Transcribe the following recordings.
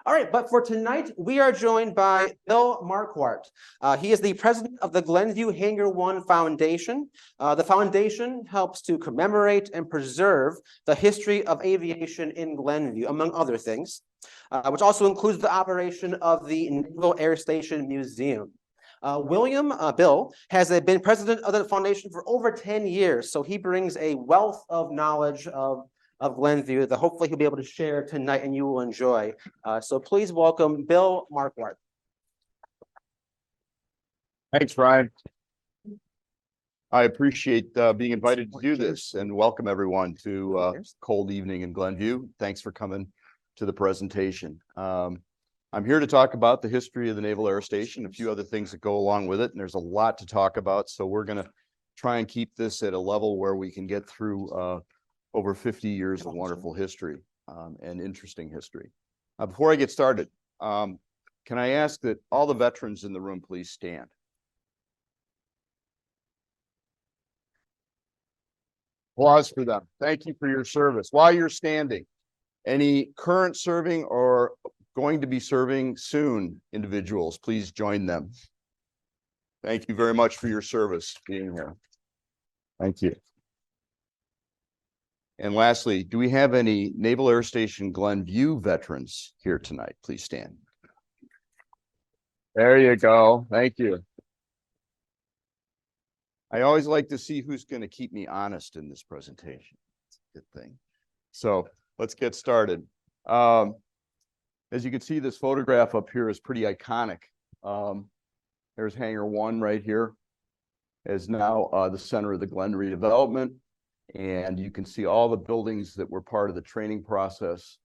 All right, but for tonight, we are joined by Bill Marquardt. He is the president of the Glenview Hangar One Foundation. The foundation helps to commemorate and preserve the history of aviation in Glenview, among other things, which also includes the operation of the Naval Air Station Museum. Bill has been president of the foundation for over 10 years, so he brings a wealth of knowledge of Glenview that hopefully he'll be able to share tonight and you will enjoy. So please welcome Bill Marquardt. Thanks, Ryan. I appreciate being invited to do this, and welcome everyone to cold evening in Glenview. Thanks for coming to the presentation. I'm here to talk about the history of the Naval Air Station, a few other things that go along with it, and there's a lot to talk about. So we're going to try and keep this at a level where we can get through over 50 years of wonderful history and interesting history. Before I get started, can I ask that all the veterans in the room please stand? Applause for them. Thank you for your service. While you're standing, any current serving or going to be serving soon individuals, please join them. Thank you very much for your service being here. Thank you. And lastly, do we have any Naval Air Station Glenview veterans here tonight? Please stand. There you go. Thank you. I always like to see who's going to keep me honest in this presentation. It's a good thing. So let's get started. As you can see, this photograph up here is pretty iconic. There's Hangar One right here, is now the center of the Glen redevelopment. And you can see all the buildings that were part of the training process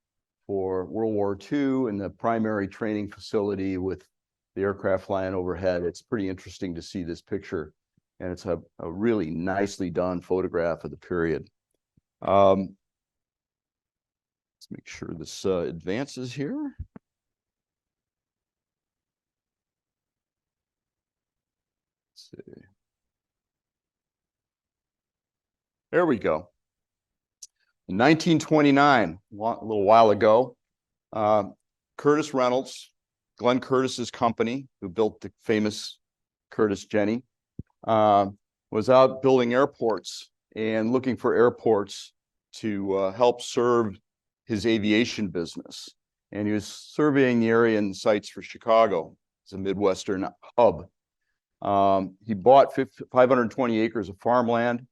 for World War II and the primary training facility with the aircraft flying overhead. It's pretty interesting to see this picture, and it's a really nicely done photograph of the period. Let's make sure this advances here. Let's see. There we go. In 1929, a little while ago, Curtis Reynolds, Glenn Curtis's company, who built the famous Curtis Jenny, was out building airports and looking for airports to help serve his aviation business. And he was surveying the area and sites for Chicago. It's a Midwestern hub. He bought 520 acres of farmland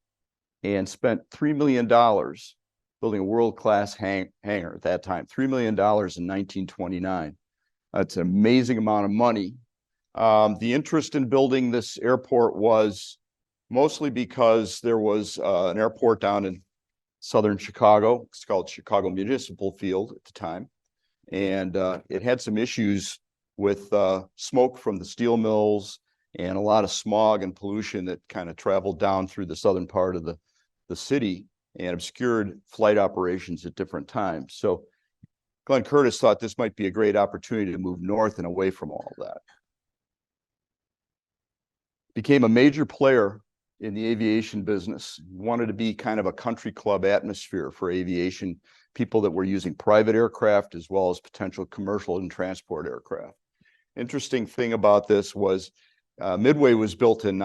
and spent $3 million building a world-class hangar at that time. $3 million in 1929. That's an amazing amount of money. The interest in building this airport was mostly because there was an airport down in southern Chicago. It's called Chicago Municipal Field at the time. And it had some issues with smoke from the steel mills and a lot of smog and pollution that kind of traveled down through the southern part of the city and obscured flight operations at different times. So Glenn Curtis thought this might be a great opportunity to move north and away from all of that. Became a major player in the aviation business, wanted to be kind of a country club atmosphere for aviation, people that were using private aircraft as well as potential commercial and transport aircraft. Interesting thing about this was Midway was built in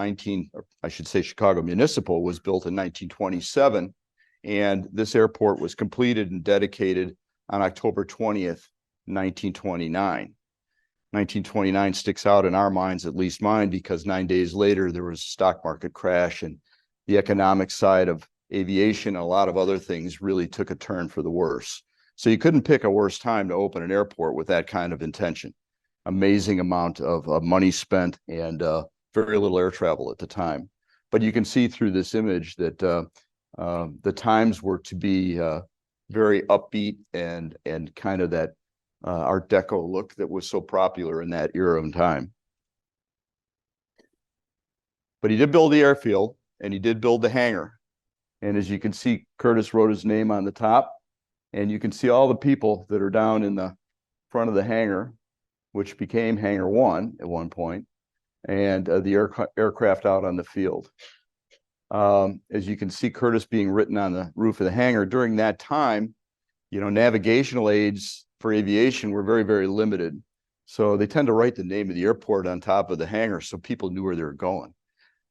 Chicago Municipal was built in 1927, and this airport was completed and dedicated on October 20th, 1929. 1929 sticks out in our minds, at least mine, because 9 days later there was a stock market crash and the economic side of aviation and a lot of other things really took a turn for the worse. So you couldn't pick a worse time to open an airport with that kind of intention. Amazing amount of money spent and very little air travel at the time. But you can see through this image that the times were to be very upbeat and kind of that Art Deco look that was so popular in that era of time. But he did build the airfield and he did build the hangar. And as you can see, Curtis wrote his name on the top, and you can see all the people that are down in the front of the hangar, which became Hangar One at one point, and the aircraft out on the field. As you can see, Curtis being written on the roof of the hangar. During that time, navigational aids for aviation were very, very limited. So they tend to write the name of the airport on top of the hangar so people knew where they were going.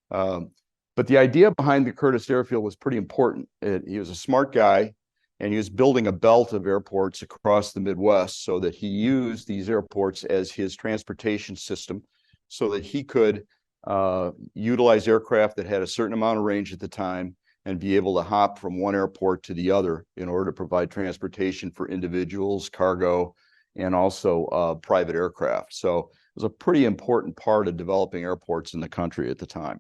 But the idea behind the Curtis Airfield was pretty important. He was a smart guy, and he was building a belt of airports across the Midwest so that he used these airports as his transportation system so that he could utilize aircraft that had a certain amount of range at the time and be able to hop from one airport to the other in order to provide transportation for individuals, cargo, and also private aircraft. So it was a pretty important part of developing airports in the country at the time.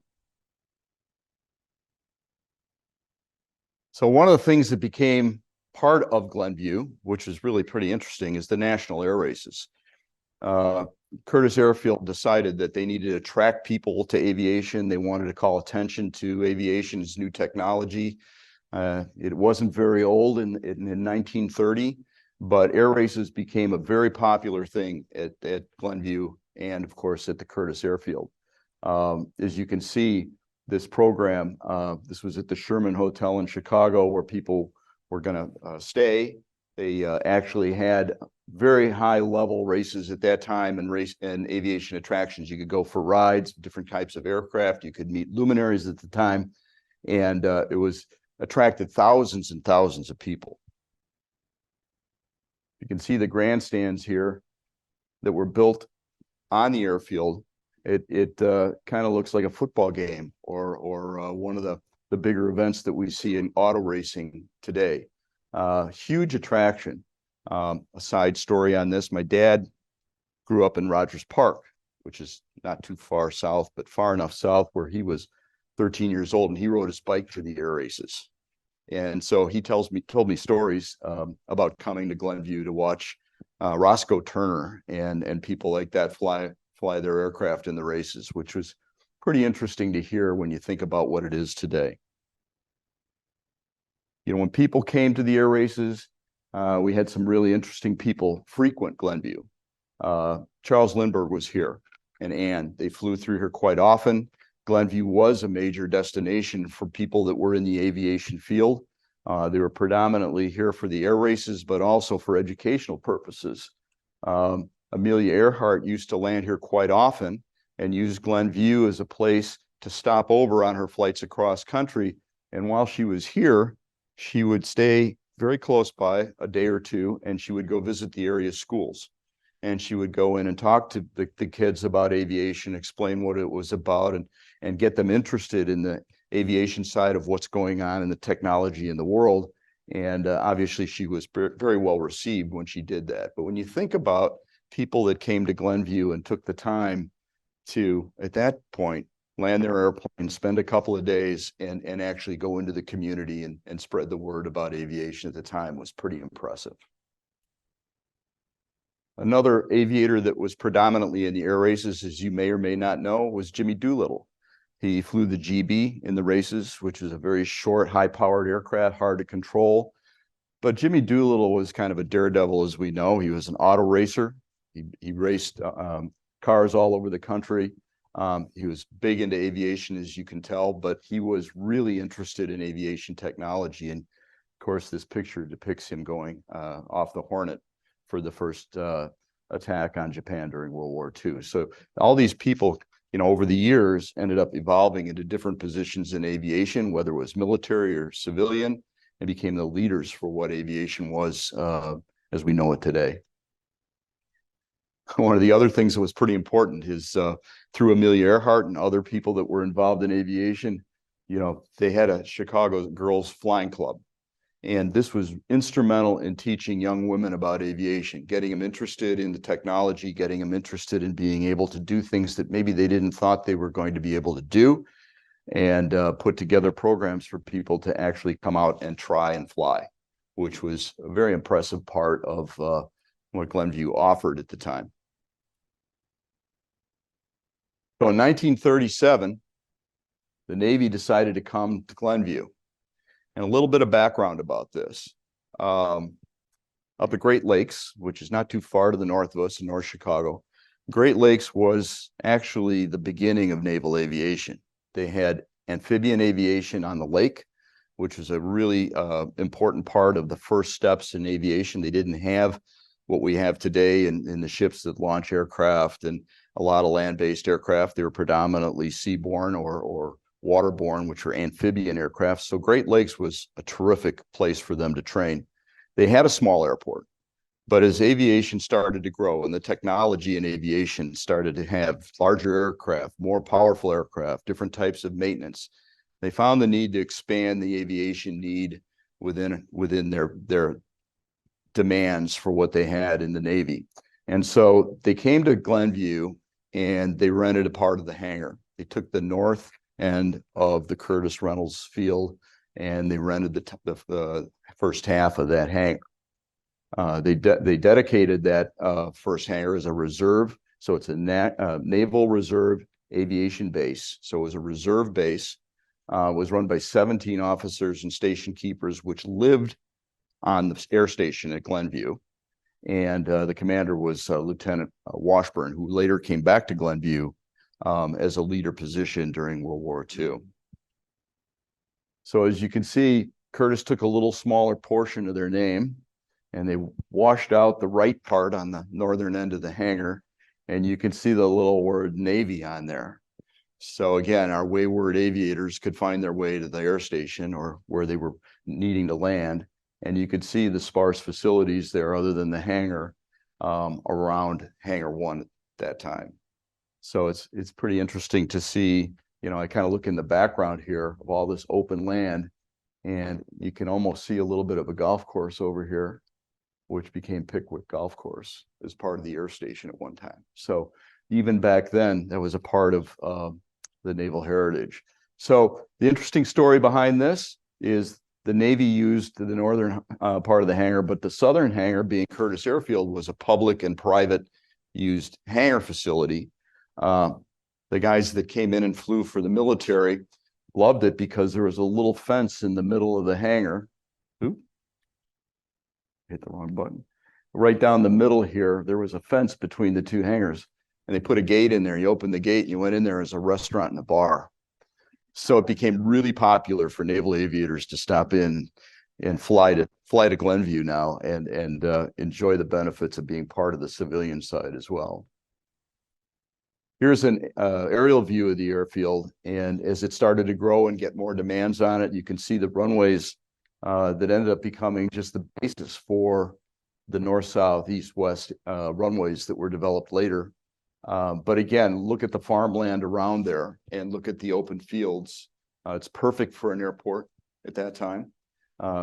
So one of the things that became part of Glenview, which is really pretty interesting, is the national air races. Curtis Airfield decided that they needed to attract people to aviation. They wanted to call attention to aviation's new technology. It wasn't very old in 1930, but air races became a very popular thing at Glenview and, of course, at the Curtis Airfield. As you can see, this program, this was at the Sherman Hotel in Chicago where people were going to stay. They actually had very high level races at that time and aviation attractions. You could go for rides, different types of aircraft. You could meet luminaries at the time. And it was attracted thousands and thousands of people. You can see the grandstands here that were built on the airfield. It kind of looks like a football game or one of the bigger events that we see in auto racing today. Huge attraction. A side story on this, my dad grew up in Rogers Park, which is not too far south, but far enough south where he was 13 years old, and he rode his bike to the air races. And so he told me stories about coming to Glenview to watch Roscoe Turner and people like that fly their aircraft in the races, which was pretty interesting to hear when you think about what it is today. You know, when people came to the air races, we had some really interesting people frequent Glenview. Charles Lindbergh was here, and Ann. They flew through here quite often. Glenview was a major destination for people that were in the aviation field. They were predominantly here for the air races, but also for educational purposes. Amelia Earhart used to land here quite often and use Glenview as a place to stop over on her flights across country. And while she was here, she would stay very close by a day or two, and she would go visit the area schools. And she would go in and talk to the kids about aviation, explain what it was about, and get them interested in the aviation side of what's going on in the technology in the world. And obviously, she was very well received when she did that. But when you think about people that came to Glenview and took the time to, at that point, land their airplane, spend a couple of days, and actually go into the community and spread the word about aviation at the time was pretty impressive. Another aviator that was predominantly in the air races, as you may or may not know, was Jimmy Doolittle. He flew the GB in the races, which was a very short, high-powered aircraft, hard to control. But Jimmy Doolittle was kind of a daredevil, as we know. He was an auto racer. He raced cars all over the country. He was big into aviation, as you can tell, but he was really interested in aviation technology. And of course, this picture depicts him going off the Hornet for the first attack on Japan during World War II. So all these people, you know, over the years ended up evolving into different positions in aviation, whether it was military or civilian, and became the leaders for what aviation was as we know it today. One of the other things that was pretty important is through Amelia Earhart and other people that were involved in aviation, you know, they had a Chicago Girls Flying Club. And this was instrumental in teaching young women about aviation, getting them interested in the technology, getting them interested in being able to do things that maybe they didn't thought they were going to be able to do, and put together programs for people to actually come out and try and fly, which was a very impressive part of what Glenview offered at the time. So in 1937, the Navy decided to come to Glenview. And a little bit of background about this. Up at Great Lakes, which is not too far to the north of us in North Chicago, Great Lakes was actually the beginning of naval aviation. They had amphibian aviation on the lake, which was a really important part of the first steps in aviation. They didn't have what we have today in the ships that launch aircraft and a lot of land-based aircraft. They were predominantly seaborne or waterborne, which are amphibian aircraft. So Great Lakes was a terrific place for them to train. They had a small airport, but as aviation started to grow and the technology in aviation started to have larger aircraft, more powerful aircraft, different types of maintenance, they found the need to expand the aviation need within their demands for what they had in the Navy. And so they came to Glenview and they rented a part of the hangar. They took the north end of the Curtis Reynolds field and they rented the first half of that hangar. They dedicated that first hangar as a reserve. So it's a Naval Reserve Aviation Base. So it was a reserve base. It was run by 17 officers and station keepers, which lived on the air station at Glenview. And the commander was Lieutenant Washburn, who later came back to Glenview as a leader position during World War II. So as you can see, Curtis took a little smaller portion of their name and they washed out the right part on the northern end of the hangar. And you can see the little word Navy on there. So again, our wayward aviators could find their way to the air station or where they were needing to land. And you could see the sparse facilities there other than the hangar around Hangar One at that time. So it's pretty interesting to see, you know, I kind of look in the background here of all this open land and you can almost see a little bit of a golf course over here, which became Pickwick Golf Course as part of the air station at one time. So even back then, that was a part of the naval heritage. So the interesting story behind this is the Navy used the northern part of the hangar, but the southern hangar, being Curtis Airfield, was a public and private used hangar facility. The guys that came in and flew for the military loved it because there was a little fence in the middle of the hangar. Oop, hit the wrong button. Right down the middle here, there was a fence between the two hangars. And they put a gate in there. You opened the gate and you went in there as a restaurant and a bar. So it became really popular for naval aviators to stop in and fly to Glenview now and enjoy the benefits of being part of the civilian side as well. Here's an aerial view of the airfield. And as it started to grow and get more demands on it, you can see the runways that ended up becoming just the basis for the north, south, east, west runways that were developed later. But again, look at the farmland around there and look at the open fields. It's perfect for an airport at that time.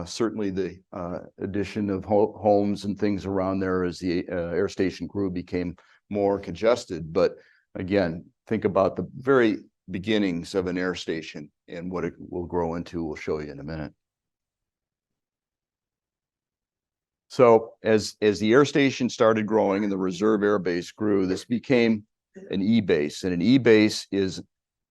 Certainly the addition of homes and things around there as the air station grew became more congested. But again, think about the very beginnings of an air station and what it will grow into. We'll show you in a minute. So as the air station started growing and the reserve air base grew, this became an E-base. And an E-base is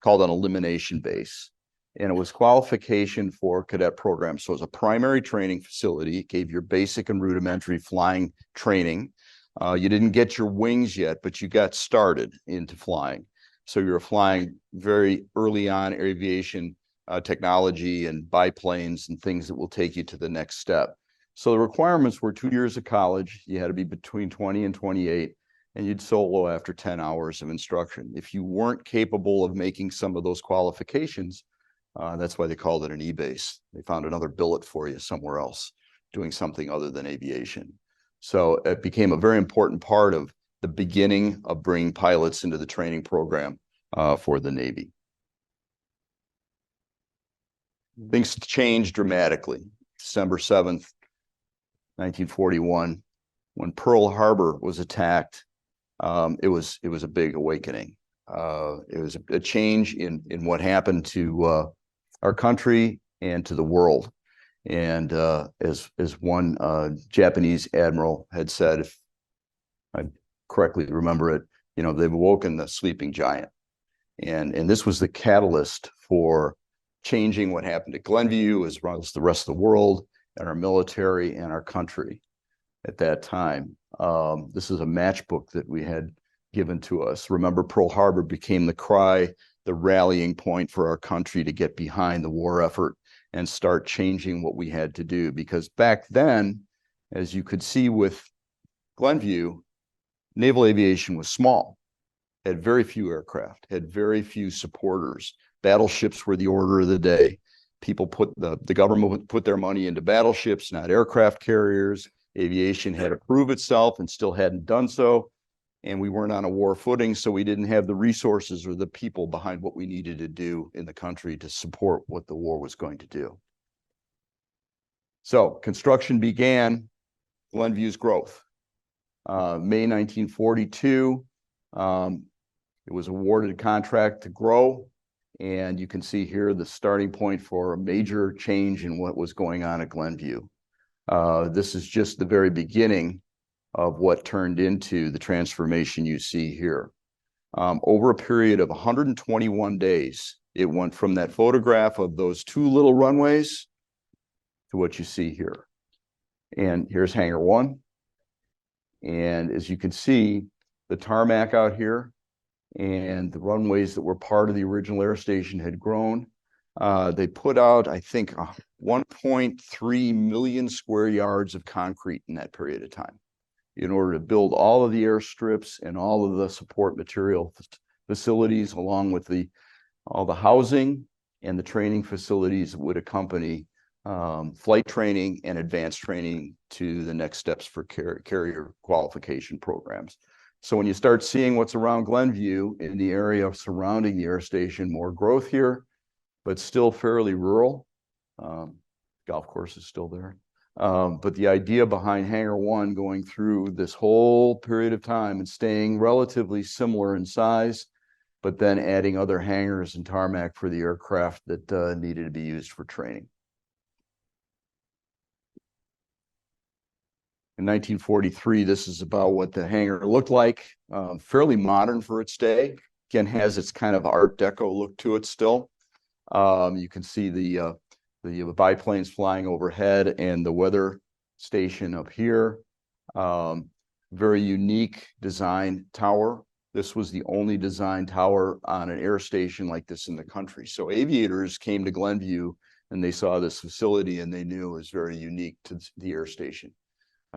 called an elimination base. And it was qualification for cadet programs. So it was a primary training facility. It gave your basic and rudimentary flying training. You didn't get your wings yet, but you got started into flying. So you were flying very early on aviation technology and biplanes and things that will take you to the next step. So the requirements were 2 years of college. You had to be between 20 and 28, and you'd solo after 10 hours of instruction. If you weren't capable of making some of those qualifications, that's why they called it an E-base. They found another billet for you somewhere else, doing something other than aviation. So it became a very important part of the beginning of bringing pilots into the training program for the Navy. Things changed dramatically. December 7th, 1941, when Pearl Harbor was attacked, it was a big awakening. It was a change in what happened to our country and to the world. And as one Japanese admiral had said, if I correctly remember it, you know, they've awoken the sleeping giant. And this was the catalyst for changing what happened at Glenview as well as the rest of the world and our military and our country at that time. This is a matchbook that we had given to us. Remember, Pearl Harbor became the cry, the rallying point for our country to get behind the war effort and start changing what we had to do. Because back then, as you could see with Glenview, naval aviation was small, had very few aircraft, had very few supporters. Battleships were the order of the day. People the government would put their money into battleships, not aircraft carriers. Aviation had to prove itself and still hadn't done so. And we weren't on a war footing, so we didn't have the resources or the people behind what we needed to do in the country to support what the war was going to do. So construction began Glenview's growth. May 1942, it was awarded a contract to grow. And you can see here the starting point for a major change in what was going on at Glenview. This is just the very beginning of what turned into the transformation you see here. Over a period of 121 days, it went from that photograph of those two little runways to what you see here. And here's Hangar One. And as you can see, the tarmac out here and the runways that were part of the original air station had grown. They put out, I think, 1.3 million square yards of concrete in that period of time in order to build all of the airstrips and all of the support material facilities, along with all the housing and the training facilities that would accompany flight training and advanced training to the next steps for carrier qualification programs. So when you start seeing what's around Glenview in the area surrounding the air station, more growth here, but still fairly rural. Golf course is still there. But the idea behind Hangar One going through this whole period of time and staying relatively similar in size, but then adding other hangars and tarmac for the aircraft that needed to be used for training. In 1943, this is about what the hangar looked like. Fairly modern for its day. Again, has its kind of Art Deco look to it still. You can see the biplanes flying overhead and the weather station up here. Very unique design tower. This was the only design tower on an air station like this in the country. So aviators came to Glenview and they saw this facility and they knew it was very unique to the air station.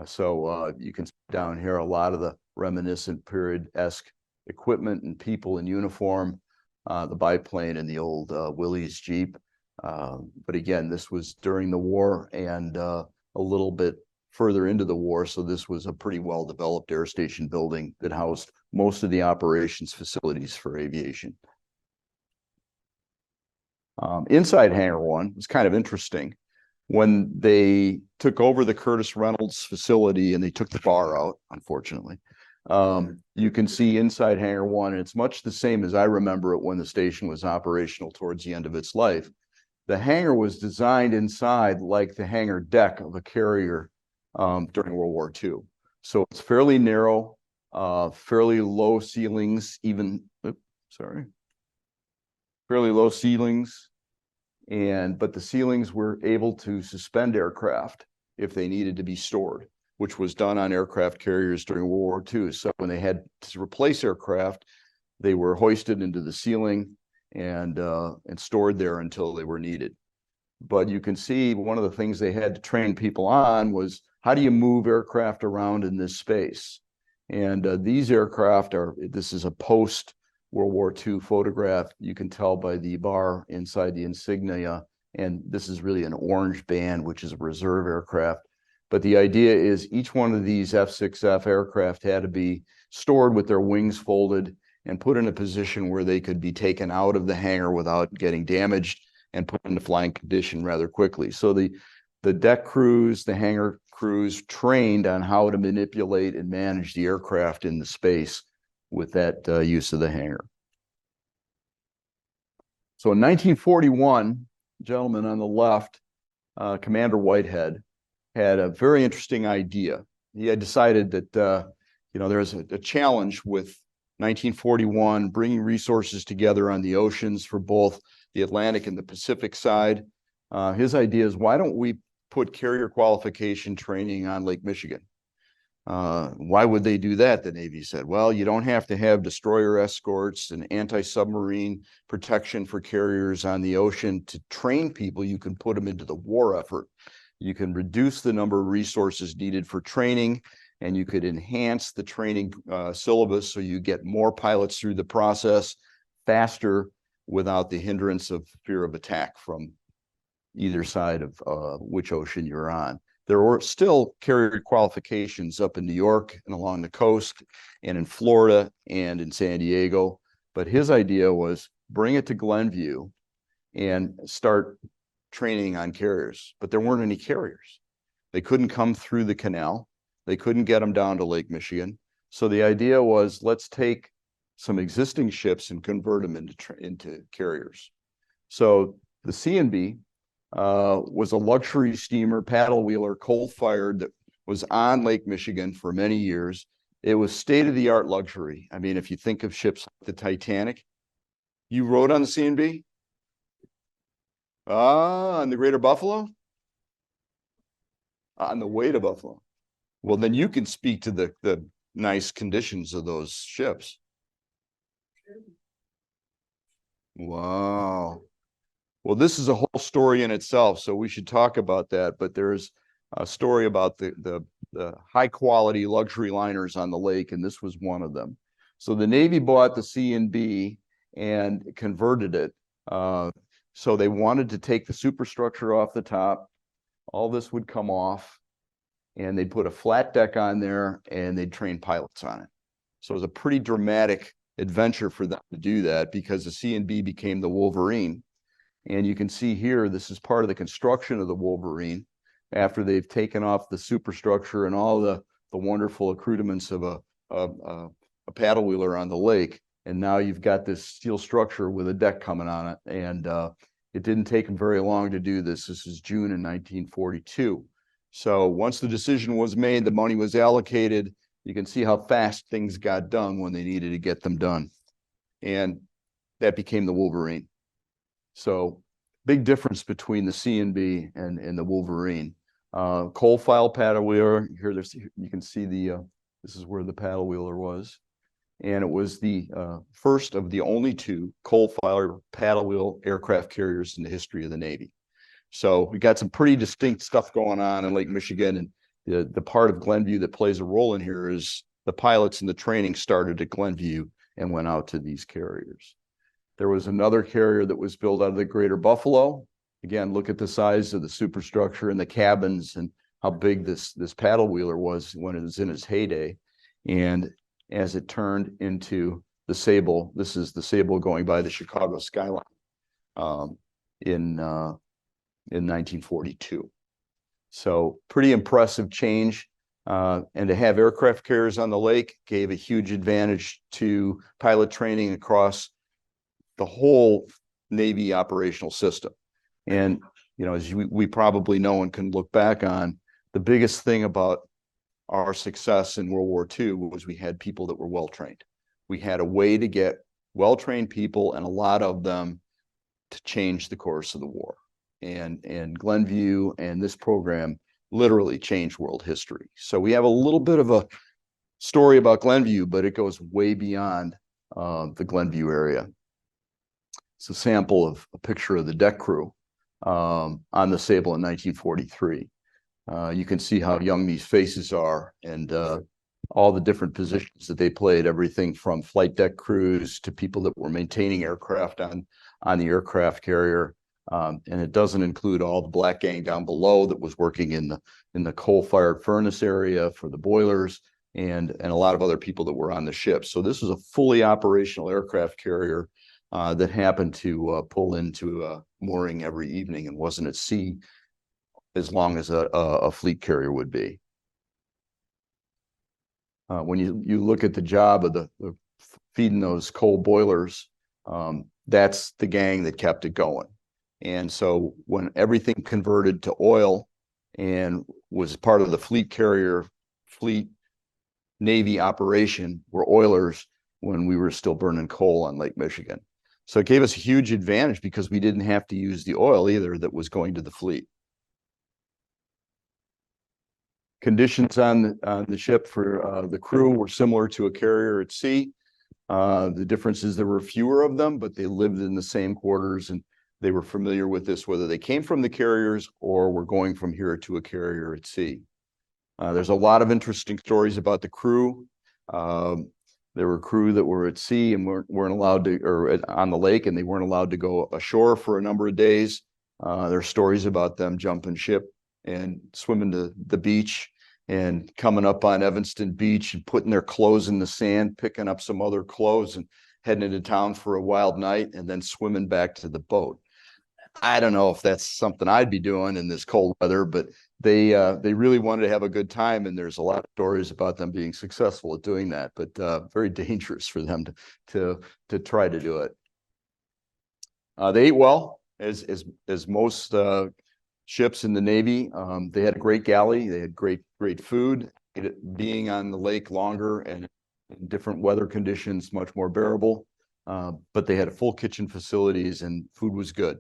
So you can see down here a lot of the reminiscent period-esque equipment and people in uniform, the biplane and the old Willys Jeep. But again, this was during the war and a little bit further into the war. So this was a pretty well-developed air station building that housed most of the operations facilities for aviation. Inside Hangar One was kind of interesting. When they took over the Curtis Reynolds facility and they took the bar out, unfortunately, you can see inside Hangar One, and it's much the same as I remember it when the station was operational towards the end of its life. The hangar was designed inside like the hangar deck of a carrier during World War II. So it's fairly narrow, fairly low ceilings, fairly low ceilings. But the ceilings were able to suspend aircraft if they needed to be stored, which was done on aircraft carriers during World War II. So when they had to replace aircraft, they were hoisted into the ceiling and stored there until they were needed. But you can see one of the things they had to train people on was, how do you move aircraft around in this space? And these aircraft this is a post World War II photograph. You can tell by the bar inside the insignia, and this is really an orange band, which is a reserve aircraft. But the idea is each one of these F-6F aircraft had to be stored with their wings folded and put in a position where they could be taken out of the hangar without getting damaged and put into flying condition rather quickly. So the deck crews, the hangar crews trained on how to manipulate and manage the aircraft in the space with that use of the hangar. So in 1941, gentleman on the left, Commander Whitehead, had a very interesting idea. He had decided that there was a challenge with 1941 bringing resources together on the oceans for both the Atlantic and the Pacific side. His idea is, why don't we put carrier qualification training on Lake Michigan? Why would they do that? The Navy said, well, you don't have to have destroyer escorts and anti-submarine protection for carriers on the ocean to train people. You can put them into the war effort. You can reduce the number of resources needed for training and you could enhance the training syllabus so you get more pilots through the process faster without the hindrance of fear of attack from either side of which ocean you're on. There were still carrier qualifications up in New York and along the coast and in Florida and in San Diego. But his idea was bring it to Glenview and start training on carriers. But there weren't any carriers. They couldn't come through the canal. They couldn't get them down to Lake Michigan. So the idea was, let's take some existing ships and convert them into carriers. So the C&B was a luxury steamer, paddle wheeler, coal-fired, that was on Lake Michigan for many years. It was state-of-the-art luxury. I mean, if you think of ships like the Titanic, you rode on the C&B? On the Greater Buffalo? On the way to Buffalo. Well, then you can speak to the nice conditions of those ships. Wow. Well, this is a whole story in itself, so we should talk about that. But there's a story about the high quality luxury liners on the lake, and this was one of them. So the Navy bought the C&B and converted it. So they wanted to take the superstructure off the top. All this would come off, and they'd put a flat deck on there, and they'd train pilots on it. So it was a pretty dramatic adventure for them to do that, because the C&B became the Wolverine. And you can see here, this is part of the construction of the Wolverine after they've taken off the superstructure and all the wonderful accoutrements of a paddle wheeler on the lake. And now you've got this steel structure with a deck coming on it. And it didn't take them very long to do this. This is June in 1942. So once the decision was made, the money was allocated, you can see how fast things got done when they needed to get them done. And that became the Wolverine. So big difference between the C&B and the Wolverine. Coal file paddle wheeler. Here, you can see this is where the paddle wheeler was. And it was the first of the only two coal file paddle wheel aircraft carriers in the history of the Navy. So we got some pretty distinct stuff going on in Lake Michigan. And the part of Glenview that plays a role in here is the pilots and the training started at Glenview and went out to these carriers. There was another carrier that was built out of the Greater Buffalo. Again, look at the size of the superstructure and the cabins and how big this paddle wheeler was when it was in its heyday. And as it turned into the Sable, this is the Sable going by the Chicago skyline in 1942. So pretty impressive change. And to have aircraft carriers on the lake gave a huge advantage to pilot training across the whole Navy operational system. And, you know, as we probably know and can look back on, the biggest thing about our success in World War II was we had people that were well-trained. We had a way to get well-trained people, and a lot of them, to change the course of the war. And Glenview and this program literally changed world history. So we have a little bit of a story about Glenview, but it goes way beyond the Glenview area. It's a sample of a picture of the deck crew on the Sable in 1943. You can see how young these faces are, and all the different positions that they played, everything from flight deck crews to people that were maintaining aircraft on the aircraft carrier. And it doesn't include all the black gang down below that was working in the coal-fired furnace area for the boilers, and a lot of other people that were on the ship. So this was a fully operational aircraft carrier that happened to pull into a mooring every evening and wasn't at sea as long as a fleet carrier would be. When you look at the job of the feeding those coal boilers, that's the gang that kept it going. And so when everything converted to oil and was part of the fleet carrier, fleet Navy operation, were oilers when we were still burning coal on Lake Michigan. So it gave us a huge advantage because we didn't have to use the oil either that was going to the fleet. Conditions on the ship for the crew were similar to a carrier at sea. The difference is there were fewer of them, but they lived in the same quarters and they were familiar with this, whether they came from the carriers or were going from here to a carrier at sea. There's a lot of interesting stories about the crew. There were crew that were at sea and weren't allowed to, or on the lake, and they weren't allowed to go ashore for a number of days. There's stories about them jumping ship and swimming to the beach and coming up on Evanston Beach and putting their clothes in the sand, picking up some other clothes and heading into town for a wild night and then swimming back to the boat. I don't know if that's something I'd be doing in this cold weather, but they really wanted to have a good time, and there's a lot of stories about them being successful at doing that, but very dangerous for them to try to do it. They ate well, as most ships in the Navy. They had a great galley. They had great food. Being on the lake longer and in different weather conditions, much more bearable. But they had full kitchen facilities and food was good.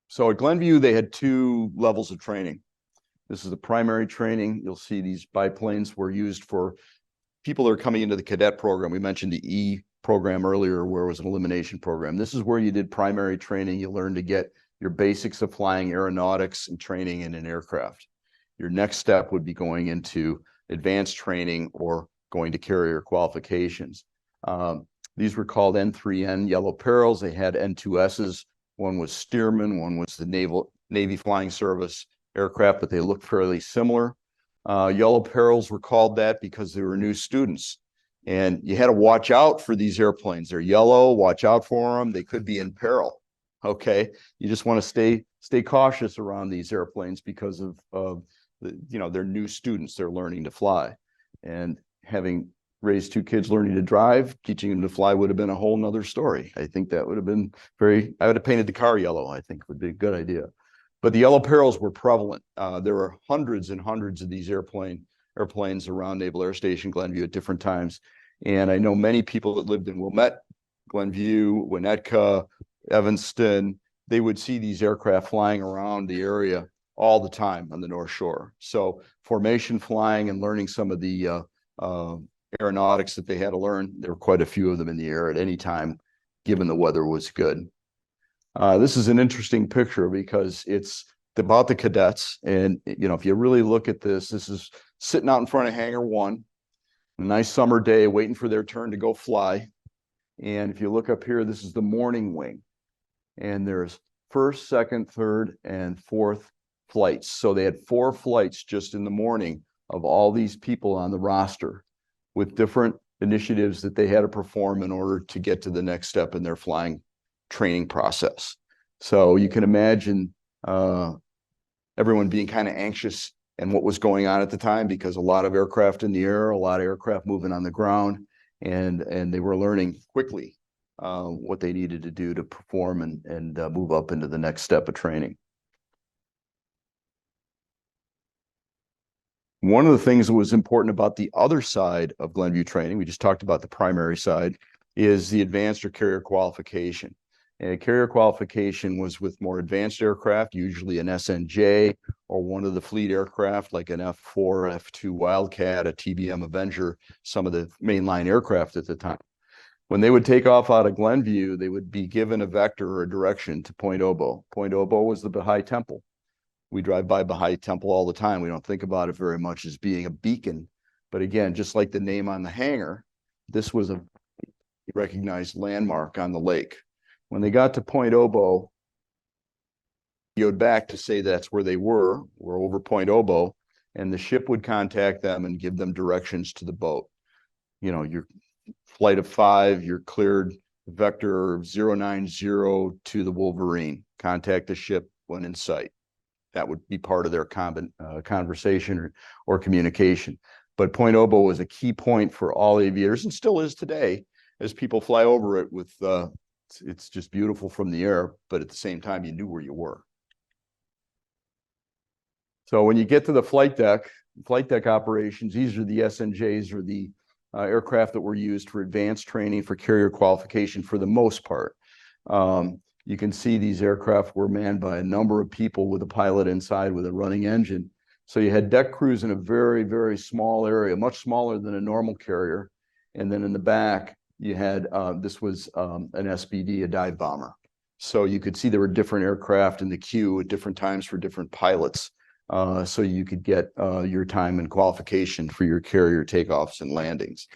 So at Glenview, they had 2 levels of training. This is the primary training. You'll see these biplanes were used for people that are coming into the cadet program. We mentioned the E program earlier, where it was an elimination program. This is where you did primary training. You learned to get your basics of flying aeronautics and training in an aircraft. Your next step would be going into advanced training or going to carrier qualifications. These were called N3N yellow perils. They had N2Ss. One was Stearman, one was the Navy Flying Service aircraft, but they looked fairly similar. Yellow perils were called that because they were new students. And you had to watch out for these airplanes. They're yellow, watch out for them. They could be in peril, okay? You just want to stay cautious around these airplanes because of they're new students. They're learning to fly. And having raised 2 kids learning to drive, teaching them to fly would have been a whole nother story. I think that would have been I would have painted the car yellow, I think would be a good idea. But the yellow perils were prevalent. There were hundreds and hundreds of these airplanes around Naval Air Station Glenview at different times. And I know many people that lived in Wilmette, Glenview, Winnetka, Evanston, they would see these aircraft flying around the area all the time on the North Shore. So formation flying and learning some of the aeronautics that they had to learn, there were quite a few of them in the air at any time, given the weather was good. This is an interesting picture because it's about the cadets. And, if you really look at this is sitting out in front of Hangar One, a nice summer day, waiting for their turn to go fly. And if you look up here, this is the morning wing. And there's 1st, 2nd, 3rd, and 4th flights. So they had 4 flights just in the morning of all these people on the roster with different initiatives that they had to perform in order to get to the next step in their flying training process. So you can imagine everyone being kind of anxious and what was going on at the time, because a lot of aircraft in the air, a lot of aircraft moving on the ground, and they were learning quickly what they needed to do to perform and move up into the next step of training. One of the things that was important about the other side of Glenview training, we just talked about the primary side, is the advanced or carrier qualification. And a carrier qualification was with more advanced aircraft, usually an SNJ or one of the fleet aircraft like an F4, F2 Wildcat, a TBM Avenger, some of the mainline aircraft at the time. When they would take off out of Glenview, they would be given a vector or a direction to Point Obo. Point Obo was the Baha'i Temple. We drive by Baha'i Temple all the time. We don't think about it very much as being a beacon. But again, just like the name on the hangar, this was a recognized landmark on the lake. When they got to Point Obo, radioed back to say that's where they were over Point Obo, and the ship would contact them and give them directions to the boat. Your flight of 5, you're cleared vector 090 to the Wolverine. Contact the ship when in sight. That would be part of their conversation or communication. But Point Obo was a key point for all aviators, and still is today, as people fly over it with, it's just beautiful from the air, but at the same time, you knew where you were. So when you get to the flight deck operations, these are the SNJs, or the aircraft that were used for advanced training for carrier qualification for the most part. You can see these aircraft were manned by a number of people with a pilot inside with a running engine. So you had deck crews in a very, very small area, much smaller than a normal carrier. And then in the back, you had, this was an SBD, a dive bomber. So you could see there were different aircraft in the queue at different times for different pilots so you could get your time and qualification for your carrier takeoffs and landings.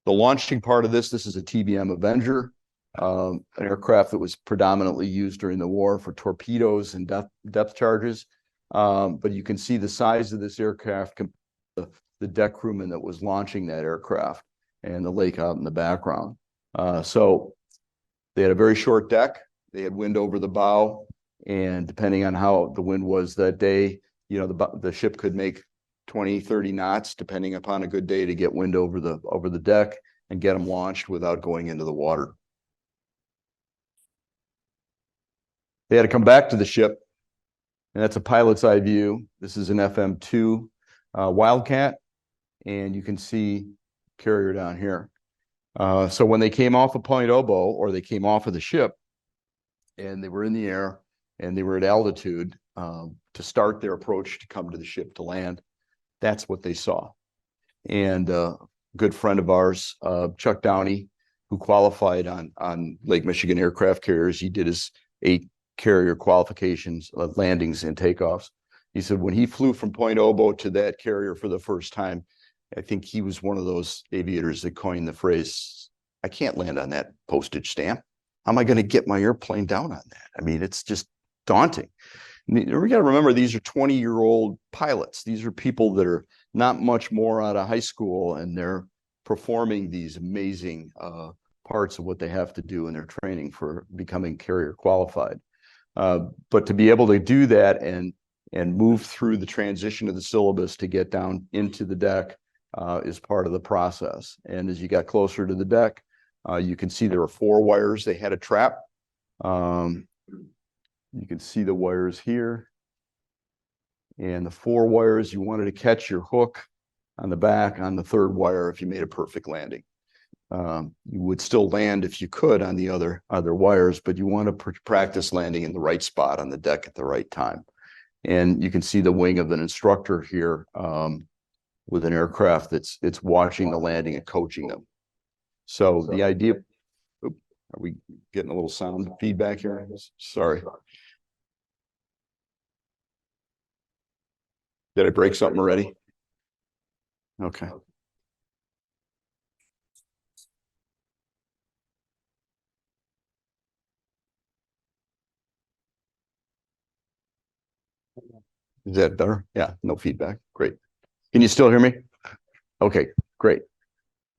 The launching part of this is a TBM Avenger, an aircraft that was predominantly used during the war for torpedoes and depth charges. But you can see the size of this aircraft, the deck crewman that was launching that aircraft, and the lake out in the background. So they had a very short deck. They had wind over the bow, and depending on how the wind was that day, you know, the ship could make 20, 30 knots, depending upon a good day, to get wind over the deck and get them launched without going into the water. They had to come back to the ship, and that's a pilot's eye view. This is an FM2 Wildcat, and you can see carrier down here. So when they came off of Point Obo, or they came off of the ship, and they were in the air, and they were at altitude to start their approach to come to the ship to land, that's what they saw. And a good friend of ours, Chuck Downey, who qualified on Lake Michigan aircraft carriers, he did his 8 carrier qualifications, landings and takeoffs. He said when he flew from Point Obo to that carrier for the first time, I think he was one of those aviators that coined the phrase, "I can't land on that postage stamp. How am I going to get my airplane down on that?" I mean, it's just daunting. We got to remember, these are 20-year-old pilots. These are people that are not much more out of high school, and they're performing these amazing parts of what they have to do in their training for becoming carrier qualified. But to be able to do that and move through the transition of the syllabus to get down into the deck is part of the process. And as you got closer to the deck, you can see there are 4 wires they had to trap. You can see the wires here. And the 4 wires, you wanted to catch your hook on the back on the 3rd wire if you made a perfect landing. You would still land if you could on the other wires, but you want to practice landing in the right spot on the deck at the right time. And you can see the wing of an instructor here with an aircraft that's watching the landing and coaching them. So the idea, are we getting a little sound feedback here? Sorry. Did I break something already? Okay. Is that better? Yeah, no feedback. Great. Can you still hear me? Okay, great.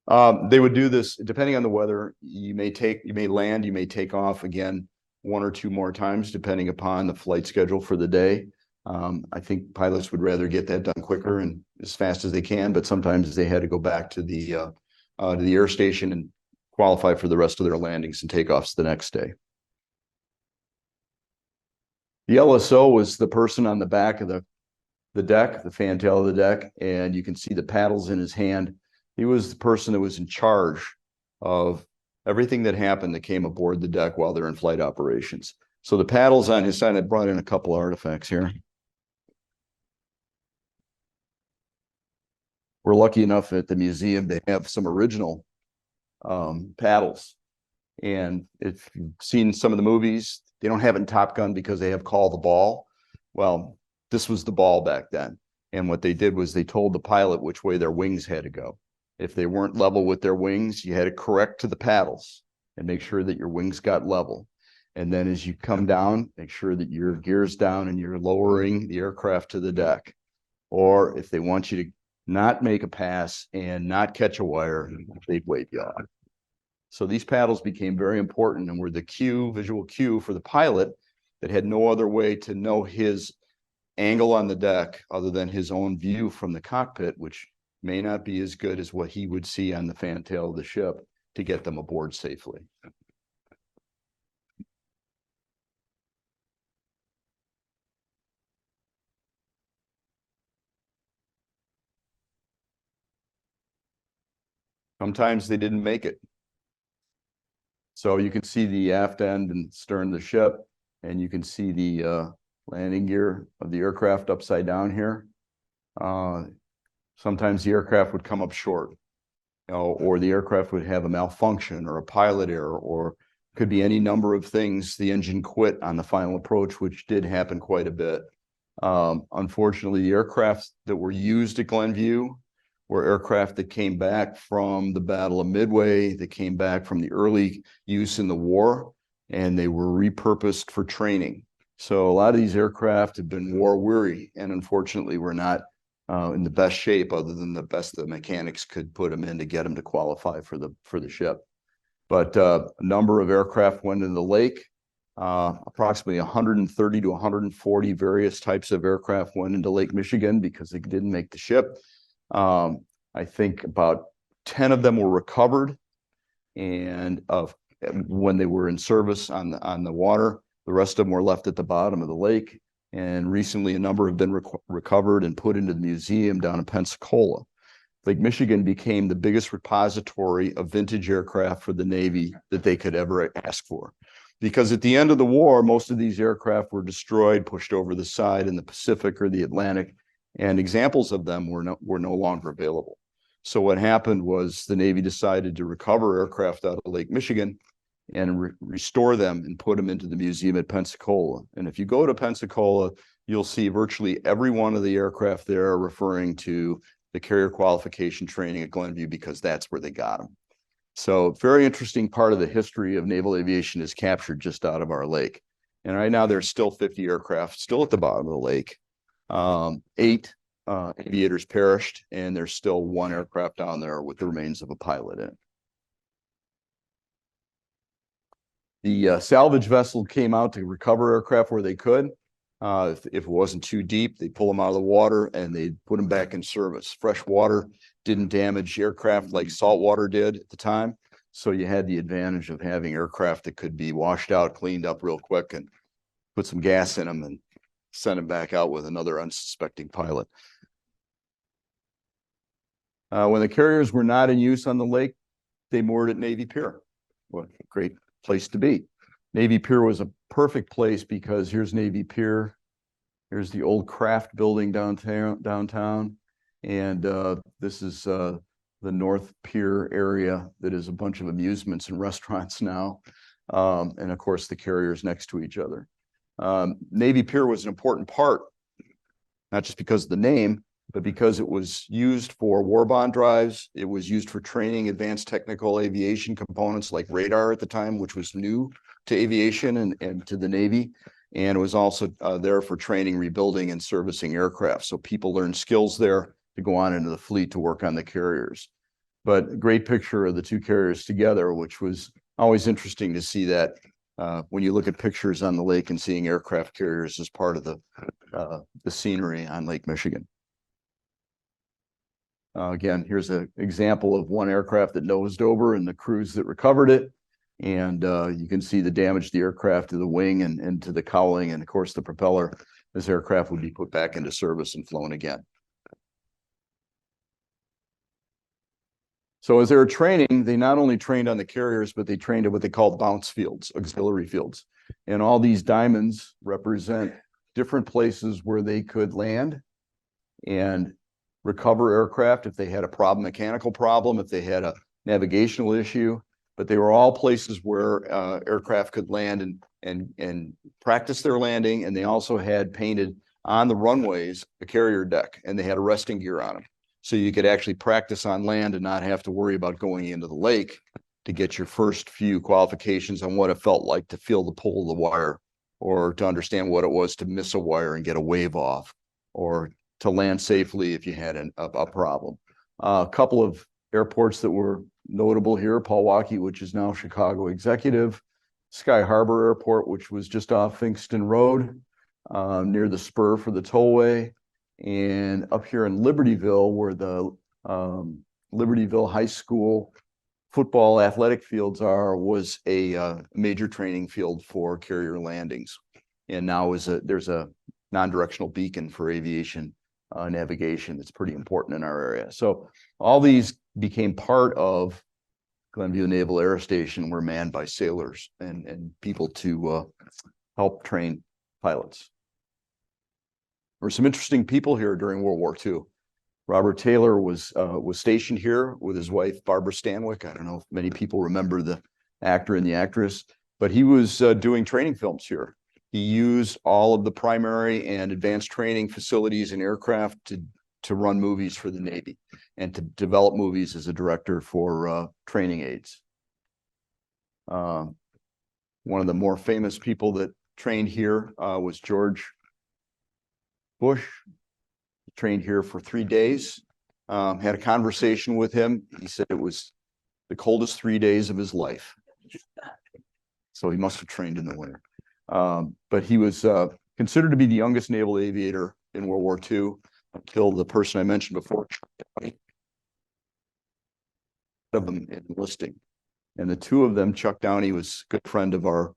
They would do this depending on the weather. You may land, you may take off again 1 or 2 more times, depending upon the flight schedule for the day. I think pilots would rather get that done quicker and as fast as they can, but sometimes they had to go back to the air station and qualify for the rest of their landings and takeoffs the next day. The LSO was the person on the back of the deck, the fantail of the deck, and you can see the paddles in his hand. He was the person that was in charge of everything that happened that came aboard the deck while they're in flight operations. So the paddles on his side, I brought in a couple of artifacts here. We're lucky enough at the museum to have some original paddles. And if you've seen some of the movies, they don't have it in Top Gun because they have Call the Ball. Well, this was the ball back then. And what they did was they told the pilot which way their wings had to go. If they weren't level with their wings, you had to correct to the paddles and make sure that your wings got level. And then as you come down, make sure that your gear's down and you're lowering the aircraft to the deck. Or if they want you to not make a pass and not catch a wire, they'd wave you off. So these paddles became very important and were the visual cue for the pilot that had no other way to know his angle on the deck other than his own view from the cockpit, which may not be as good as what he would see on the fantail of the ship to get them aboard safely. Sometimes they didn't make it. So you can see the aft end and stern of the ship, and you can see the landing gear of the aircraft upside down here. Sometimes the aircraft would come up short, or the aircraft would have a malfunction or a pilot error, or Could be any number of things. The engine quit on the final approach, which did happen quite a bit. Unfortunately, the aircraft that were used at Glenview were aircraft that came back from the Battle of Midway, that came back from the early use in the war, and they were repurposed for training. So a lot of these aircraft have been war weary, and unfortunately were not in the best shape, other than the best the mechanics could put them in to get them to qualify for the ship. But a number of aircraft went into the lake. Approximately 130 to 140 various types of aircraft went into Lake Michigan because they didn't make the ship. I think about 10 of them were recovered, and when they were in service on the water, the rest of them were left at the bottom of the lake. And recently, a number have been recovered and put into the museum down in Pensacola. Lake Michigan became the biggest repository of vintage aircraft for the Navy that they could ever ask for. Because at the end of the war, most of these aircraft were destroyed, pushed over the side in the Pacific or the Atlantic, and examples of them were no longer available. So what happened was the Navy decided to recover aircraft out of Lake Michigan and restore them and put them into the museum at Pensacola. And if you go to Pensacola, you'll see virtually every one of the aircraft there referring to the carrier qualification training at Glenview, because that's where they got them. So very interesting part of the history of naval aviation is captured just out of our lake. And right now there's still 50 aircraft still at the bottom of the lake. 8 aviators perished, and there's still 1 aircraft down there with the remains of a pilot in it. The salvage vessel came out to recover aircraft where they could. If it wasn't too deep, they pull them out of the water and they put them back in service. Fresh water didn't damage aircraft like salt water did at the time. So you had the advantage of having aircraft that could be washed out, cleaned up real quick, and put some gas in them and send them back out with another unsuspecting pilot. When the carriers were not in use on the lake, they moored at Navy Pier. What a great place to be. Navy Pier was a perfect place because here's Navy Pier. Here's the old Kraft building downtown. And this is the North Pier area that is a bunch of amusements and restaurants now. And of course, the carriers next to each other. Navy Pier was an important part, not just because of the name, but because it was used for war bond drives. It was used for training advanced technical aviation components like radar at the time, which was new to aviation and to the Navy. And it was also there for training, rebuilding, and servicing aircraft. So people learned skills there to go on into the fleet to work on the carriers. But a great picture of the 2 carriers together, which was always interesting to see that when you look at pictures on the lake and seeing aircraft carriers as part of the scenery on Lake Michigan. Again, here's an example of one aircraft that nosed over and the crews that recovered it. And you can see the damage to the aircraft, to the wing and to the cowling, and of course the propeller. This aircraft would be put back into service and flown again. So as they were training, they not only trained on the carriers, but they trained at what they called bounce fields, auxiliary fields. And all these diamonds represent different places where they could land and recover aircraft if they had a problem, mechanical problem, if they had a navigational issue. But they were all places where aircraft could land and practice their landing. And they also had painted on the runways a carrier deck, and they had a resting gear on them. So you could actually practice on land and not have to worry about going into the lake to get your first few qualifications on what it felt like to feel the pull of the wire, or to understand what it was to miss a wire and get a wave off, or to land safely if you had a problem. A couple of airports that were notable here: Milwaukee, which is now Chicago Executive; Sky Harbor Airport, which was just off Finkston Road, near the spur for the tollway. And up here in Libertyville, where the Libertyville High School football athletic fields are, was a major training field for carrier landings. And now there's a non-directional beacon for aviation navigation that's pretty important in our area. So all these became part of Glenview Naval Air Station, were manned by sailors and people to help train pilots. There were some interesting people here during World War II. Robert Taylor was stationed here with his wife, Barbara Stanwyck. I don't know if many people remember the actor and the actress. but he was doing training films here. He used all of the primary and advanced training facilities and aircraft to run movies for the Navy and to develop movies as a director for training aids. One of the more famous people that trained here was George Bush. He trained here for 3 days. Had a conversation with him. He said it was the coldest 3 days of his life. So he must have trained in the winter. But he was considered to be the youngest naval aviator in World War II until the person I mentioned before of them enlisting. And the two of them, Chuck Downey was a good friend of our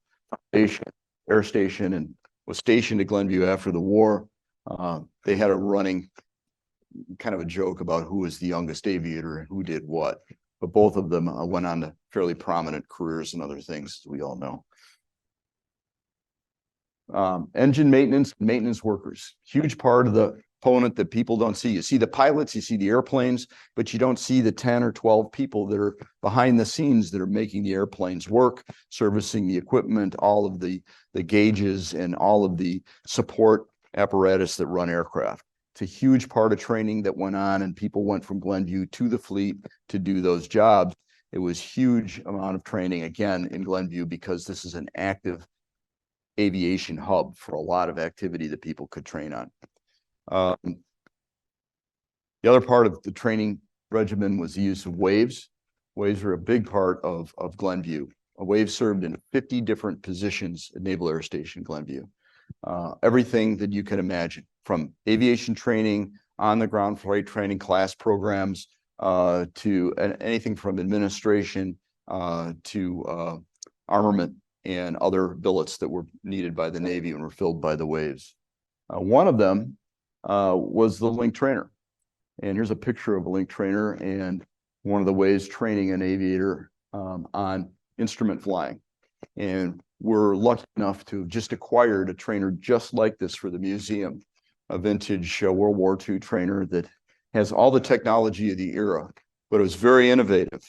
Air Station and was stationed at Glenview after the war. They had a running kind of a joke about who was the youngest aviator and who did what. But both of them went on to fairly prominent careers and other things, as we all know. Engine maintenance workers, huge part of the component that people don't see. You see the pilots, you see the airplanes, but you don't see the 10 or 12 people that are behind the scenes that are making the airplanes work, servicing the equipment, all of the gauges and all of the support apparatus that run aircraft. It's a huge part of training that went on, and people went from Glenview to the fleet to do those jobs. It was huge amount of training, again, in Glenview, because this is an active aviation hub for a lot of activity that people could train on. The other part of the training regimen was the use of waves. Waves are a big part of Glenview. A wave served in 50 different positions at Naval Air Station Glenview. Everything that you can imagine, from aviation training, on the ground flight training class programs, to anything from administration to armament and other billets that were needed by the Navy and were filled by the waves. One of them was the link trainer. And here's a picture of a link trainer and one of the ways training an aviator on instrument flying. And we're lucky enough to have just acquired a trainer just like this for the museum, a vintage World War II trainer that has all the technology of the era, but it was very innovative.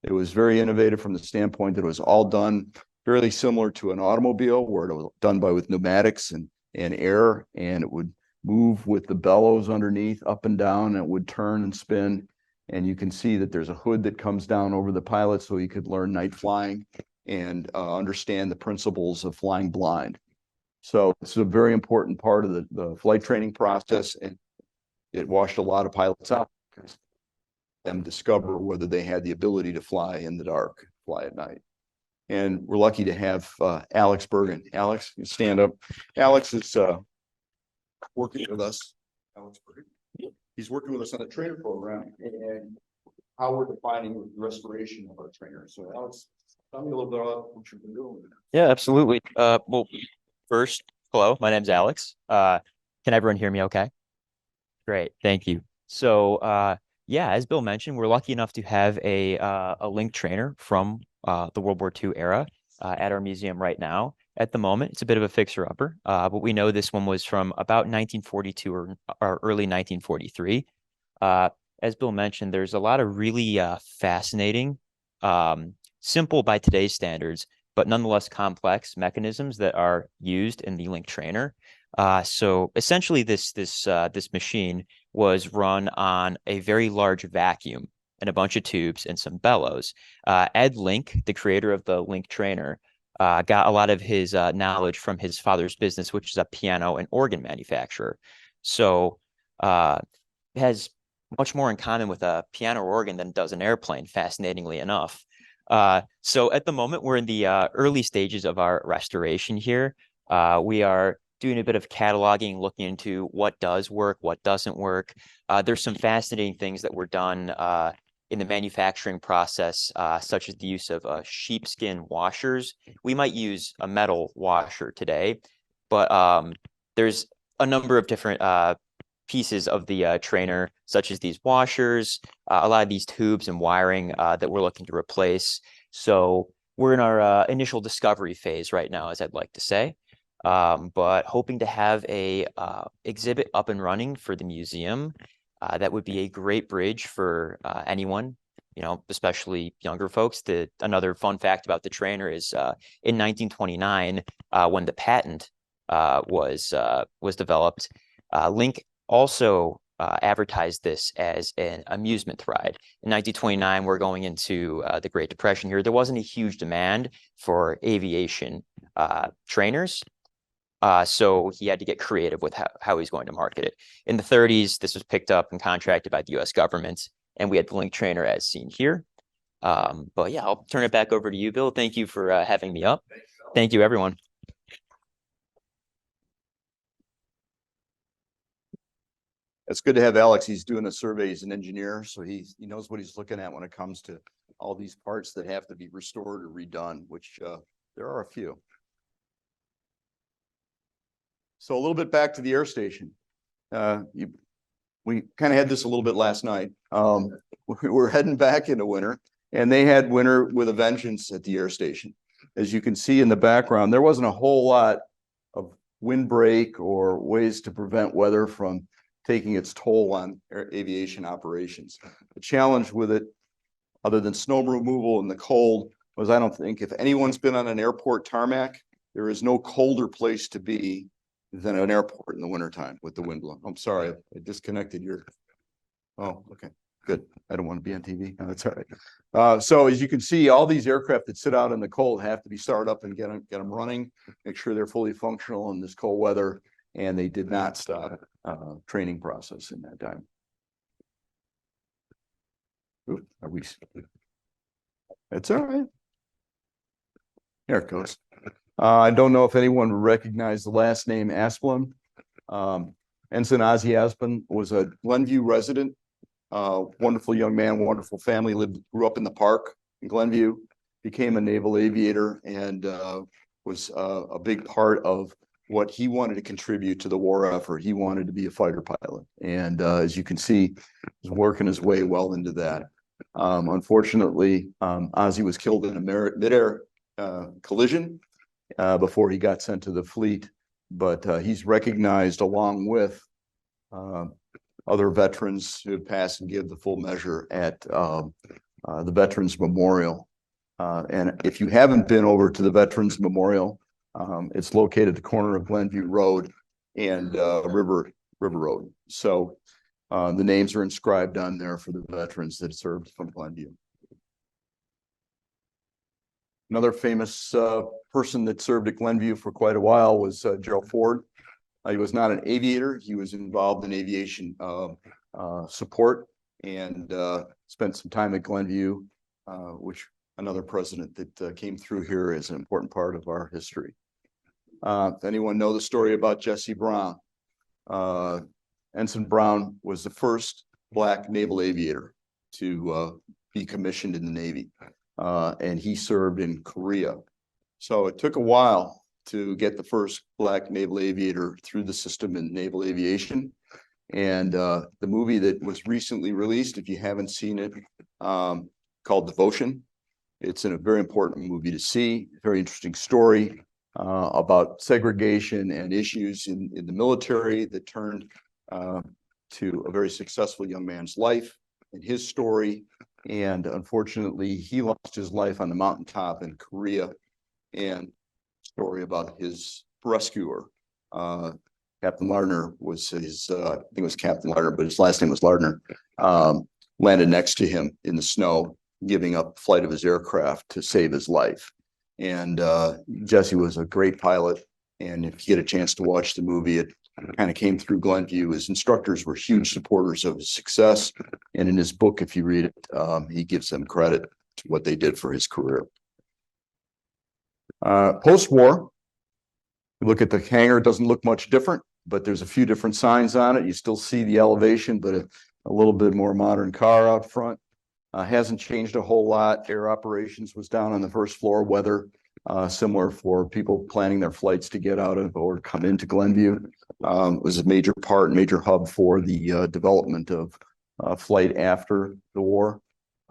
It was very innovative from the standpoint that it was all done fairly similar to an automobile, where it was done with pneumatics and air, and it would move with the bellows underneath up and down, and it would turn and spin. And you can see that there's a hood that comes down over the pilot so you could learn night flying and understand the principles of flying blind. So it's a very important part of the flight training process, and it washed a lot of pilots out because them discover whether they had the ability to fly in the dark, fly at night. And we're lucky to have Alex Bergen. Alex, you stand up. Alex is working with us. Alex Bergen. He's working with us on the trainer program and how we're defining the restoration of our trainers. So Alex, tell me a little bit about what you've been doing. Yeah, absolutely. Well, first, hello, my name's Alex. Can everyone hear me okay? Great, thank you. So, yeah, as Bill mentioned, we're lucky enough to have a link trainer from the World War II era at our museum right now. At the moment, it's a bit of a fixer-upper, but we know this one was from about 1942 or early 1943. As Bill mentioned, there's a lot of really fascinating, simple by today's standards, but nonetheless complex mechanisms that are used in the link trainer. So essentially, this machine was run on a very large vacuum and a bunch of tubes and some bellows. Ed Link, the creator of the link trainer, got a lot of his knowledge from his father's business, which is a piano and organ manufacturer. So has much more in common with a piano or organ than it does an airplane, fascinatingly enough. So at the moment, we're in the early stages of our restoration here. We are doing a bit of cataloging, looking into what does work, what doesn't work. There's some fascinating things that were done in the manufacturing process, such as the use of sheepskin washers. We might use a metal washer today, but there's a number of different pieces of the trainer, such as these washers, a lot of these tubes and wiring that we're looking to replace. So we're in our initial discovery phase right now, as I'd like to say, but hoping to have a exhibit up and running for the museum. That would be a great bridge for anyone you know, especially younger folks. Another fun fact about the trainer is in 1929, when the patent was developed, Link also advertised this as an amusement ride. In 1929, we're going into the Great Depression here. There wasn't a huge demand for aviation trainers. So he had to get creative with how he's going to market it. In the 30s, this was picked up and contracted by the US government, and we had the Link trainer as seen here. But yeah, I'll turn it back over to you, Bill. Thank you for having me up. Thank you, everyone. It's good to have Alex. He's doing a survey. He's an engineer, so he knows what he's looking at when it comes to all these parts that have to be restored or redone, which there are a few. So a little bit back to the air station. We kind of had this a little bit last night. We're heading back into winter, and they had winter with a vengeance at the air station. As you can see in the background, there wasn't a whole lot of windbreak or ways to prevent weather from taking its toll on aviation operations. The challenge with it, other than snow removal in the cold, was I don't think if anyone's been on an airport tarmac, there is no colder place to be than an airport in the wintertime with the wind blowing. I'm sorry, I disconnected your. Oh, okay, good. I don't want to be on TV. No, that's all right. So as you can see, all these aircraft that sit out in the cold have to be started up and get them running, make sure they're fully functional in this cold weather. And they did not stop training process in that time. Ooh, are we? It's all right. There it goes. I don't know if anyone recognized the last name Asplund. Ensign Ozzie Asplund was a Glenview resident, wonderful young man, wonderful family, grew up in the park in Glenview, became a naval aviator, and was a big part of what he wanted to contribute to the war effort. He wanted to be a fighter pilot. And as you can see, he's working his way well into that. Unfortunately, Ozzie was killed in a mid-air collision before he got sent to the fleet. But he's recognized along with other veterans who have passed and give the full measure at the Veterans Memorial. And if you haven't been over to the Veterans Memorial, it's located at the corner of Glenview Road and River Road. So the names are inscribed on there for the veterans that served from Glenview. Another famous person that served at Glenview for quite a while was Gerald Ford. He was not an aviator. He was involved in aviation support and spent some time at Glenview, which another president that came through here is an important part of our history. If anyone know the story about Jesse Brown, Ensign Brown was the first Black naval aviator to be commissioned in the Navy, and he served in Korea. So it took a while to get the first Black naval aviator through the system in naval aviation. And the movie that was recently released, if you haven't seen it, called Devotion. It's a very important movie to see, very interesting story about segregation and issues in the military that turned to a very successful young man's life and his story. And unfortunately, he lost his life on the mountaintop in Korea, and story about his rescuer. Captain Lardner was his, I think it was Captain Lardner, but his last name was Lardner, landed next to him in the snow, giving up flight of his aircraft to save his life. And Jesse was a great pilot. And if you get a chance to watch the movie, it kind of came through Glenview. His instructors were huge supporters of his success. And in his book, if you read it, he gives them credit to what they did for his career. Post-war, you look at the hangar, it doesn't look much different, but there's a few different signs on it. You still see the elevation, but a little bit more modern car out front. Hasn't changed a whole lot. Air operations was down on the first floor. Weather similar for people planning their flights to get out of or come into Glenview. It was a major hub for the development of flight after the war.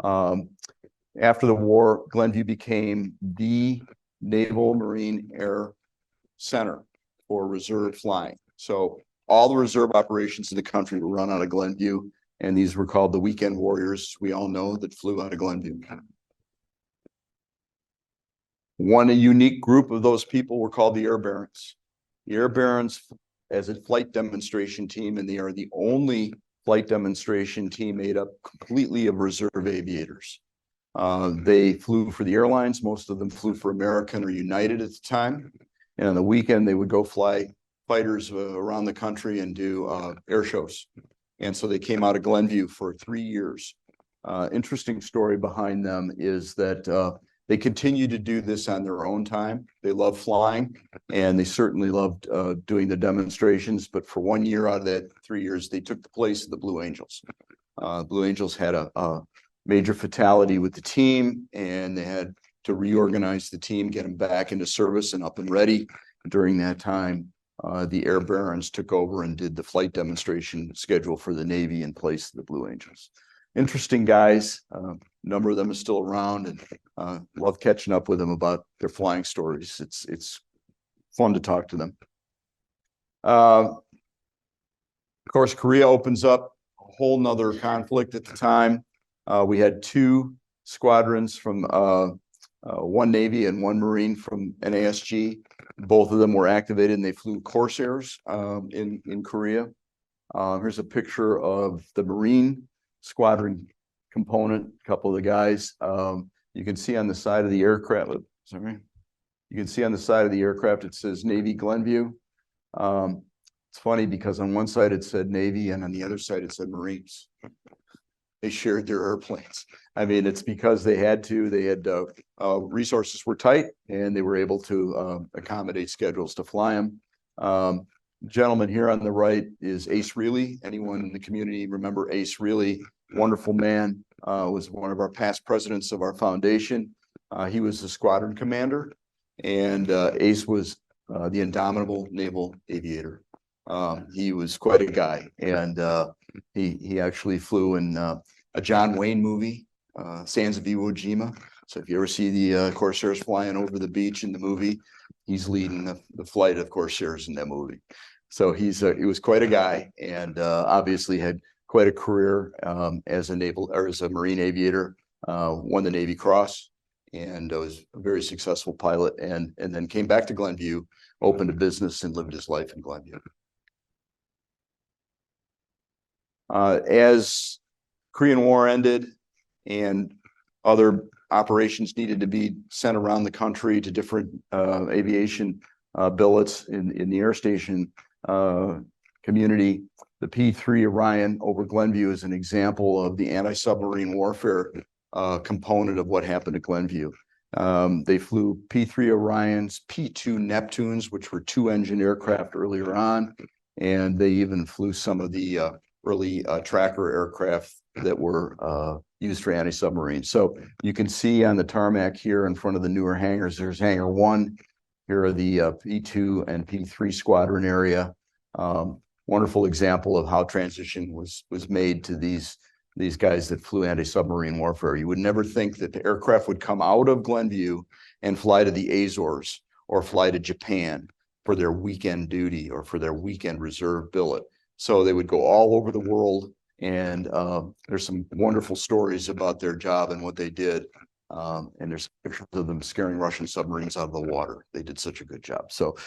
After the war, Glenview became the Naval Marine Air Center for reserve flying. So all the reserve operations in the country were run out of Glenview. And these were called the weekend warriors, we all know, that flew out of Glenview. One unique group of those people were called the Air Barons. The Air Barons as a flight demonstration team, and they are the only flight demonstration team made up completely of reserve aviators. They flew for the airlines. Most of them flew for American or United at the time. And on the weekend, they would go fly fighters around the country and do air shows. And so they came out of Glenview for 3 years. Interesting story behind them is that they continue to do this on their own time. They love flying, and they certainly loved doing the demonstrations. But for 1 year out of that 3 years, they took the place of the Blue Angels. Blue Angels had a major fatality with the team, and they had to reorganize the team, get them back into service and up and ready. During that time, the Air Barons took over and did the flight demonstration schedule for the Navy in place of the Blue Angels. Interesting guys. A number of them are still around, and love catching up with them about their flying stories. It's fun to talk to them. Of course, Korea opens up a whole nother conflict at the time. We had 2 squadrons from one Navy and one Marine from NASG. Both of them were activated, and they flew Corsairs in Korea. Here's a picture of the Marine squadron component, a couple of the guys. You can see on the side of the aircraft, sorry, you can see on the side of the aircraft, it says Navy Glenview. It's funny because on one side it said Navy, and on the other side it said Marines. They shared their airplanes. I mean, it's because they had to. They had resources were tight, and they were able to accommodate schedules to fly them. Gentleman here on the right is Ace Reilly. Anyone in the community remember Ace Reilly? Wonderful man. Was one of our past presidents of our foundation. He was the squadron commander, and Ace was the indomitable naval aviator. He was quite a guy, and he actually flew in a John Wayne movie, Sands of Iwo Jima. So if you ever see the Corsairs flying over the beach in the movie, he's leading the flight of Corsairs in that movie. So he was quite a guy, and obviously had quite a career as a naval or as a Marine aviator. Won the Navy Cross, and was a very successful pilot, and then came back to Glenview, opened a business, and lived his life in Glenview. As Korean War ended and other operations needed to be sent around the country to different aviation billets in the air station community, the P-3 Orion over Glenview is an example of the anti-submarine warfare component of what happened at Glenview. They flew P-3 Orions, P-2 Neptunes, which were 2-engine aircraft earlier on, and they even flew some of the early tracker aircraft that were used for anti-submarines. So you can see on the tarmac here in front of the newer hangars, there's Hangar One. Here are the P-2 and P-3 squadron area. Wonderful example of how transition was made to these guys that flew anti-submarine warfare. You would never think that the aircraft would come out of Glenview and fly to the Azores or fly to Japan for their weekend duty or for their weekend reserve billet. So they would go all over the world, and there's some wonderful stories about their job and what they did. And there's pictures of them scaring Russian submarines out of the water. They did such a good job. So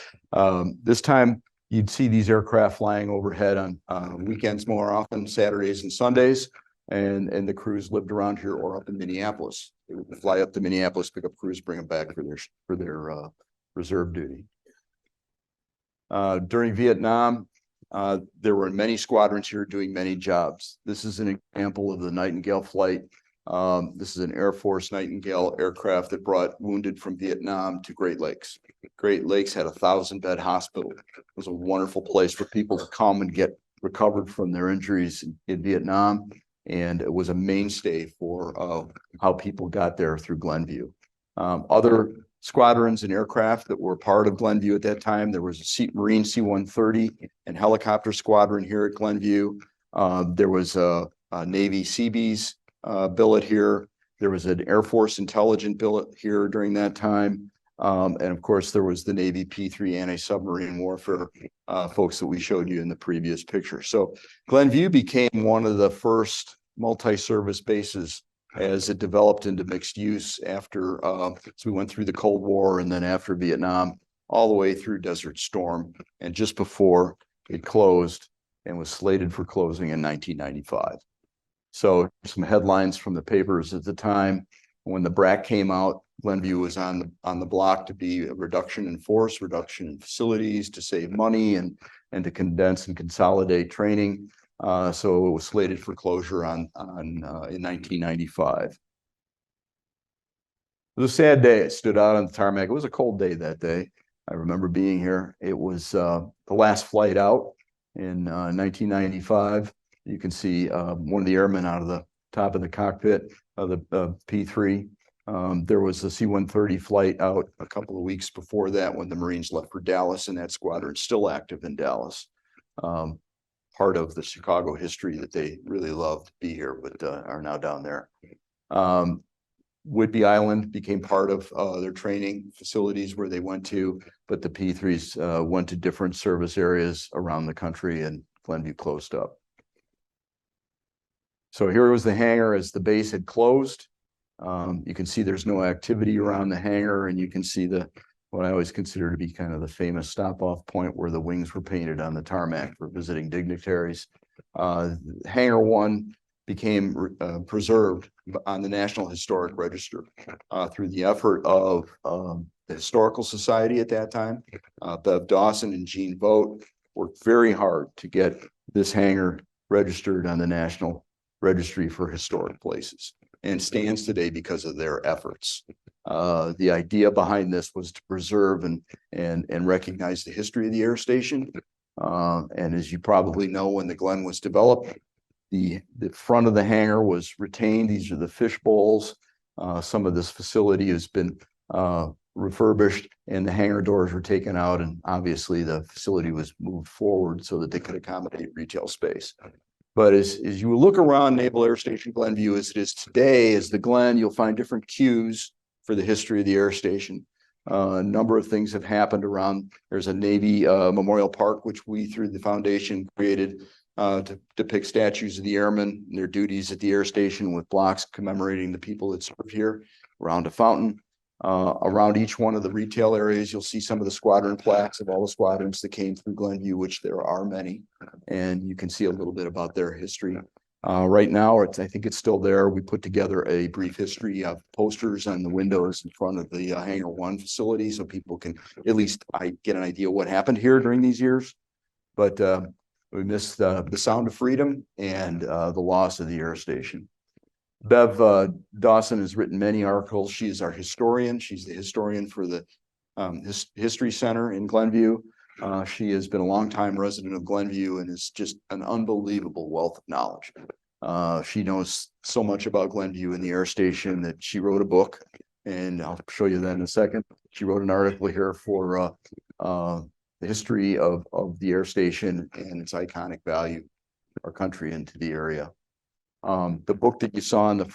this time you'd see these aircraft flying overhead on weekends more often, Saturdays and Sundays. And the crews lived around here or up in Minneapolis. They would fly up to Minneapolis, pick up crews, bring them back for their reserve duty. During Vietnam, there were many squadrons here doing many jobs. This is an example of the Nightingale flight. This is an Air Force Nightingale aircraft that brought wounded from Vietnam to Great Lakes. Great Lakes had a 1,000-bed hospital. It was a wonderful place for people to come and get recovered from their injuries in Vietnam. And it was a mainstay for how people got there through Glenview. Other squadrons and aircraft that were part of Glenview at that time, there was a Marine C-130 and helicopter squadron here at Glenview. There was a Navy Seabees billet here. There was an Air Force intelligence billet here during that time. And of course, there was the Navy P-3 anti-submarine warfare folks that we showed you in the previous picture. So Glenview became one of the first multi-service bases as it developed into mixed use after so we went through the Cold War and then after Vietnam, all the way through Desert Storm, and just before it closed and was slated for closing in 1995. So some headlines from the papers at the time. When the BRAC came out, Glenview was on the block to be a reduction in force, reduction in facilities, to save money and to condense and consolidate training. So it was slated for closure in 1995. It was a sad day. It stood out on the tarmac. It was a cold day that day. I remember being here. It was the last flight out in 1995. You can see one of the airmen out of the top of the cockpit of the P-3. There was a C-130 flight out a couple of weeks before that when the Marines left for Dallas, and that squadron's still active in Dallas. Part of the Chicago history that they really love to be here, but are now down there. Whidbey Island became part of their training facilities where they went to, but the P-3s went to different service areas around the country, and Glenview closed up. So here was the hangar as the base had closed. You can see there's no activity around the hangar, and you can see what I always consider to be kind of the famous stop-off point where the wings were painted on the tarmac for visiting dignitaries. Hangar One became preserved on the National Historic Register through the effort of the Historical Society at that time. Bev Dawson and Gene Vogt worked very hard to get this hangar registered on the National Registry for Historic Places, and stands today because of their efforts. The idea behind this was to preserve and recognize the history of the air station. And as you probably know, when the Glen was developed, the front of the hangar was retained. These are the fish bowls. Some of this facility has been refurbished, and the hangar doors were taken out, and obviously the facility was moved forward so that they could accommodate retail space. But as you look around Naval Air Station Glenview as it is today, as the Glen, you'll find different cues for the history of the air station. A number of things have happened around. There's a Navy Memorial Park, which we, through the foundation, created to depict statues of the airmen and their duties at the air station, with blocks commemorating the people that served here around a fountain. Around each one of the retail areas, you'll see some of the squadron plaques of all the squadrons that came through Glenview, which there are many, and you can see a little bit about their history. Right now, I think it's still there. We put together a brief history of posters on the windows in front of the Hangar One facility, so people can at least get an idea what happened here during these years. But we missed the sound of freedom and the loss of the air station. Bev Dawson has written many articles. She is our historian. She's the historian for the History Center in Glenview. She has been a longtime resident of Glenview and is just an unbelievable wealth of knowledge. She knows so much about Glenview and the air station that she wrote a book, and I'll show you that in a second. She wrote an article here for the history of the air station and its iconic value to our country and to the area. The book that you saw in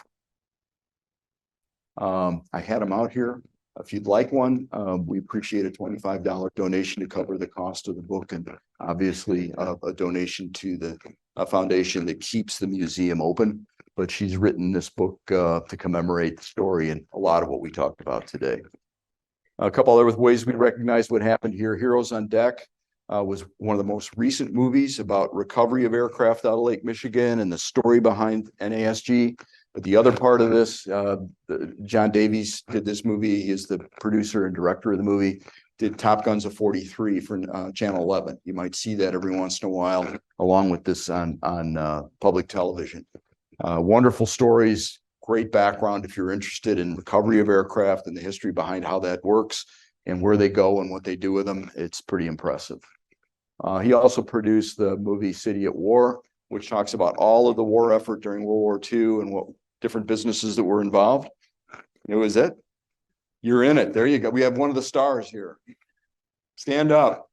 I had them out here. If you'd like one, we appreciate a $25 donation to cover the cost of the book, and obviously a donation to the foundation that keeps the museum open. But she's written this book to commemorate the story and a lot of what we talked about today. A couple other ways we recognize what happened here. Heroes on Deck was one of the most recent movies about recovery of aircraft out of Lake Michigan and the story behind NASG. But the other part of this, John Davies did this movie. He is the producer and director of the movie. Did Top Guns of 43 for Channel 11. You might see that every once in a while, along with this on public television. Wonderful stories, great background if you're interested in recovery of aircraft and the history behind how that works and where they go and what they do with them. It's pretty impressive. He also produced the movie City at War, which talks about all of the war effort during World War II and what different businesses that were involved. It was it. You're in it. There you go. We have one of the stars here. Stand up.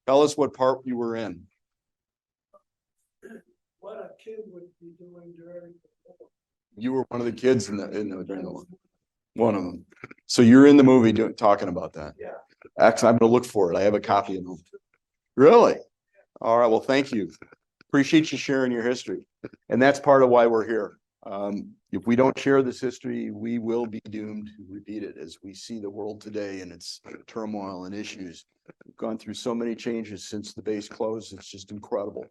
Tell us what part you were in. What a kid would be doing during the war. You were one of the kids during the war. One of them. So you're in the movie talking about that? Yeah. Actually, I'm gonna look for it. I have a copy of it. Really? All right, well, thank you. Appreciate you sharing your history. And that's part of why we're here. If we don't share this history, we will be doomed to repeat it as we see the world today and its turmoil and issues. We've gone through so many changes since the base closed. It's just incredible.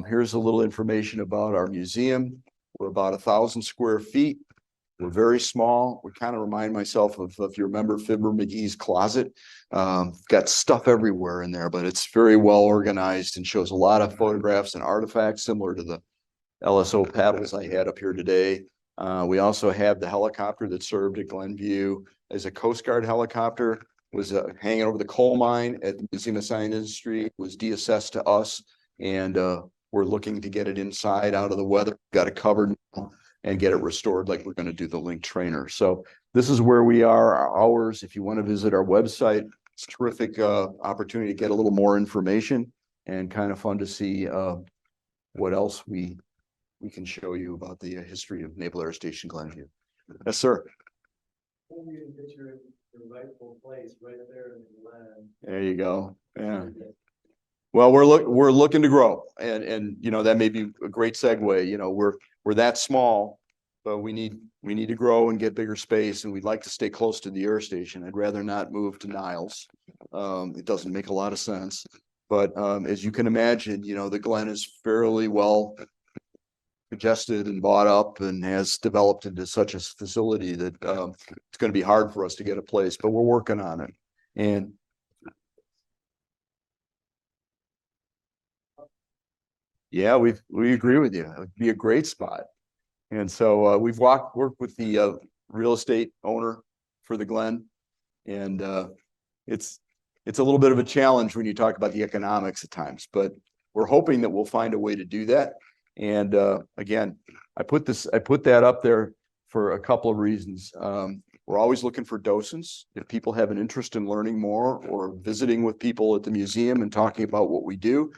Here's a little information about our museum. We're about 1,000 square feet. We're very small. We kind of remind myself of, if you remember Fibber McGee's closet, got stuff everywhere in there, but it's very well organized and shows a lot of photographs and artifacts similar to the LSO paddles I had up here today. We also have the helicopter that served at Glenview as a Coast Guard helicopter, was hanging over the coal mine at the Museum of Science and Industry, was deassessed to us, and we're looking to get it inside out of the weather, got it covered now, and get it restored like we're going to do the Link trainer. So this is where we are, our hours. If you want to visit our website, it's a terrific opportunity to get a little more information and kind of fun to see what else we can show you about the history of Naval Air Station Glenview. Yes, sir. Your rightful place right there in the land. There you go. Yeah. Well, we're looking to grow, and you know, that may be a great segue. You know, we're that small, but we need to grow and get bigger space, and we'd like to stay close to the air station. I'd rather not move to Niles. It doesn't make a lot of sense. But as you can imagine, you know, the Glen is fairly well congested and bought up and has developed into such a facility that it's going to be hard for us to get a place, but we're working on it. And yeah, we agree with you. It would be a great spot. And so we've worked with the real estate owner for the Glen, and it's a little bit of a challenge when you talk about the economics at times, but we're hoping that we'll find a way to do that. And again, I put that up there for a couple of reasons. We're always looking for docents. If people have an interest in learning more or visiting with people at the museum and talking about what we do,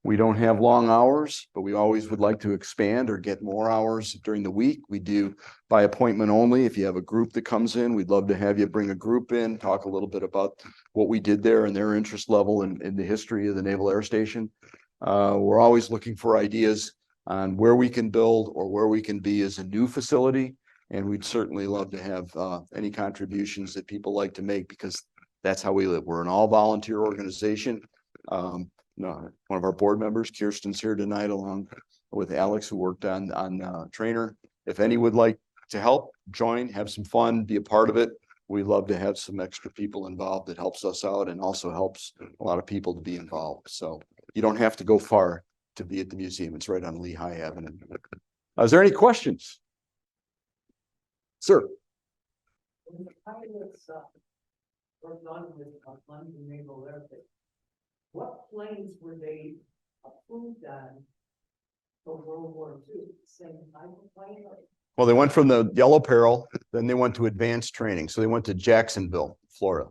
we don't have long hours, but we always would like to expand or get more hours during the week. We do by appointment only. If you have a group that comes in, we'd love to have you bring a group in, talk a little bit about what we did there and their interest level in the history of the Naval Air Station. We're always looking for ideas on where we can build or where we can be as a new facility. And we'd certainly love to have any contributions that people like to make, because that's how we live. We're an all volunteer organization. No, one of our board members, Kirsten's here tonight, along with Alex, who worked on trainer. If any would like to help, join, have some fun, be a part of it. We love to have some extra people involved. That helps us out and also helps a lot of people to be involved. So you don't have to go far to be at the museum. It's right on Lehigh Avenue. Is there any questions? Sir. When the pilots worked on the Naval Air Station, what planes were they approved on for World War II? Same type of plane? Well, they went from the Yellow Peril, then they went to advanced training. So they went to Jacksonville, Florida.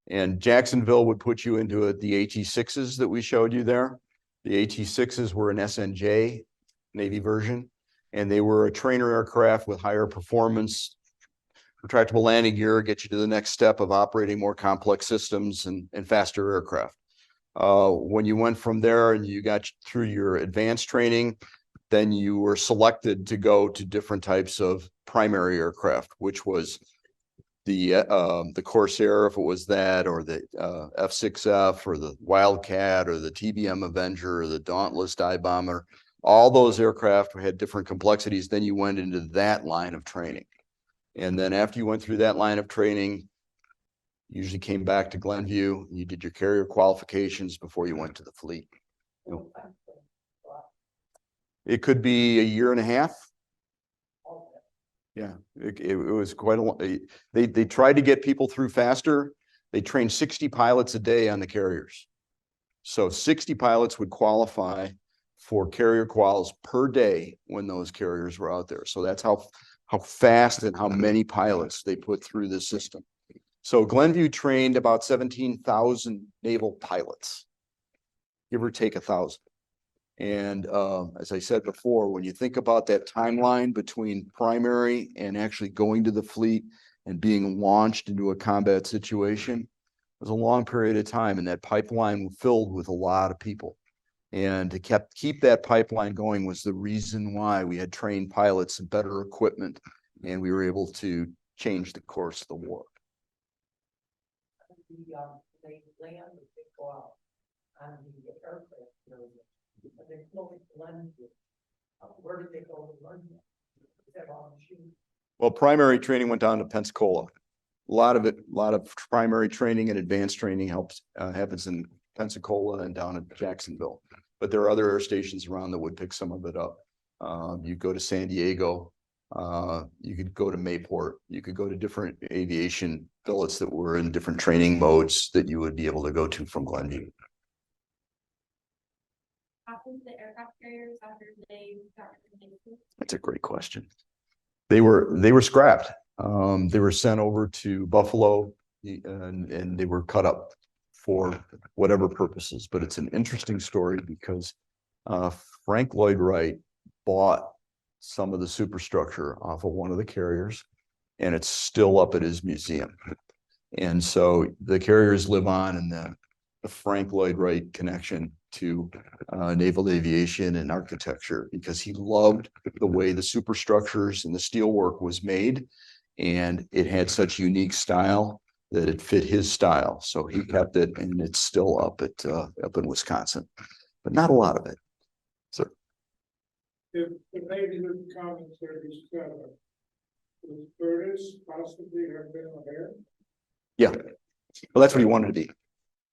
And Jacksonville would put you into the AT-6s that we showed you there. The AT-6s were an SNJ Navy version, and they were a trainer aircraft with higher performance, retractable landing gear, get you to the next step of operating more complex systems and faster aircraft. When you went from there and you got through your advanced training, then you were selected to go to different types of primary aircraft, which was the Corsair, if it was that, or the F6F, or the Wildcat, or the TBM Avenger, or the Dauntless dive bomber. All those aircraft had different complexities. Then you went into that line of training. And then after you went through that line of training, usually came back to Glenview, and you did your carrier qualifications before you went to the fleet. You know, it could be a year and a half. Yeah, it was quite a long. They tried to get people through faster. They trained 60 pilots a day on the carriers. So 60 pilots would qualify for carrier quals per day when those carriers were out there. So that's how fast and how many pilots they put through this system. So Glenview trained about 17,000 naval pilots, give or take 1,000. And as I said before, when you think about that timeline between primary and actually going to the fleet and being launched into a combat situation, it was a long period of time, and that pipeline filled with a lot of people. And to keep that pipeline going was the reason why we had trained pilots and better equipment, and we were able to change the course of the war. They land or they go out on the aircraft carrier, but they flew to Glenview. Where did they go to learn that? Is that all machine? Well, primary training went down to Pensacola. A lot of primary training and advanced training happens in Pensacola and down at Jacksonville. But there are other air stations around that would pick some of it up. You go to San Diego, you could go to Mayport, you could go to different aviation billets that were in different training modes that you would be able to go to from Glenview. Happened to the aircraft carriers after they got rid of? That's a great question. They were scrapped. They were sent over to Buffalo and they were cut up for whatever purposes. But it's an interesting story because Frank Lloyd Wright bought some of the superstructure off of one of the carriers, and it's still up at his museum. And so the carriers live on, and the Frank Lloyd Wright connection to naval aviation and architecture, because he loved the way the superstructures and the steelwork was made, and it had such unique style that it fit his style. So he kept it, and it's still up in Wisconsin, but not a lot of it. So If maybe the commentary is clever, would Curtis possibly have been O'Hare? yeah, well, that's what he wanted to be.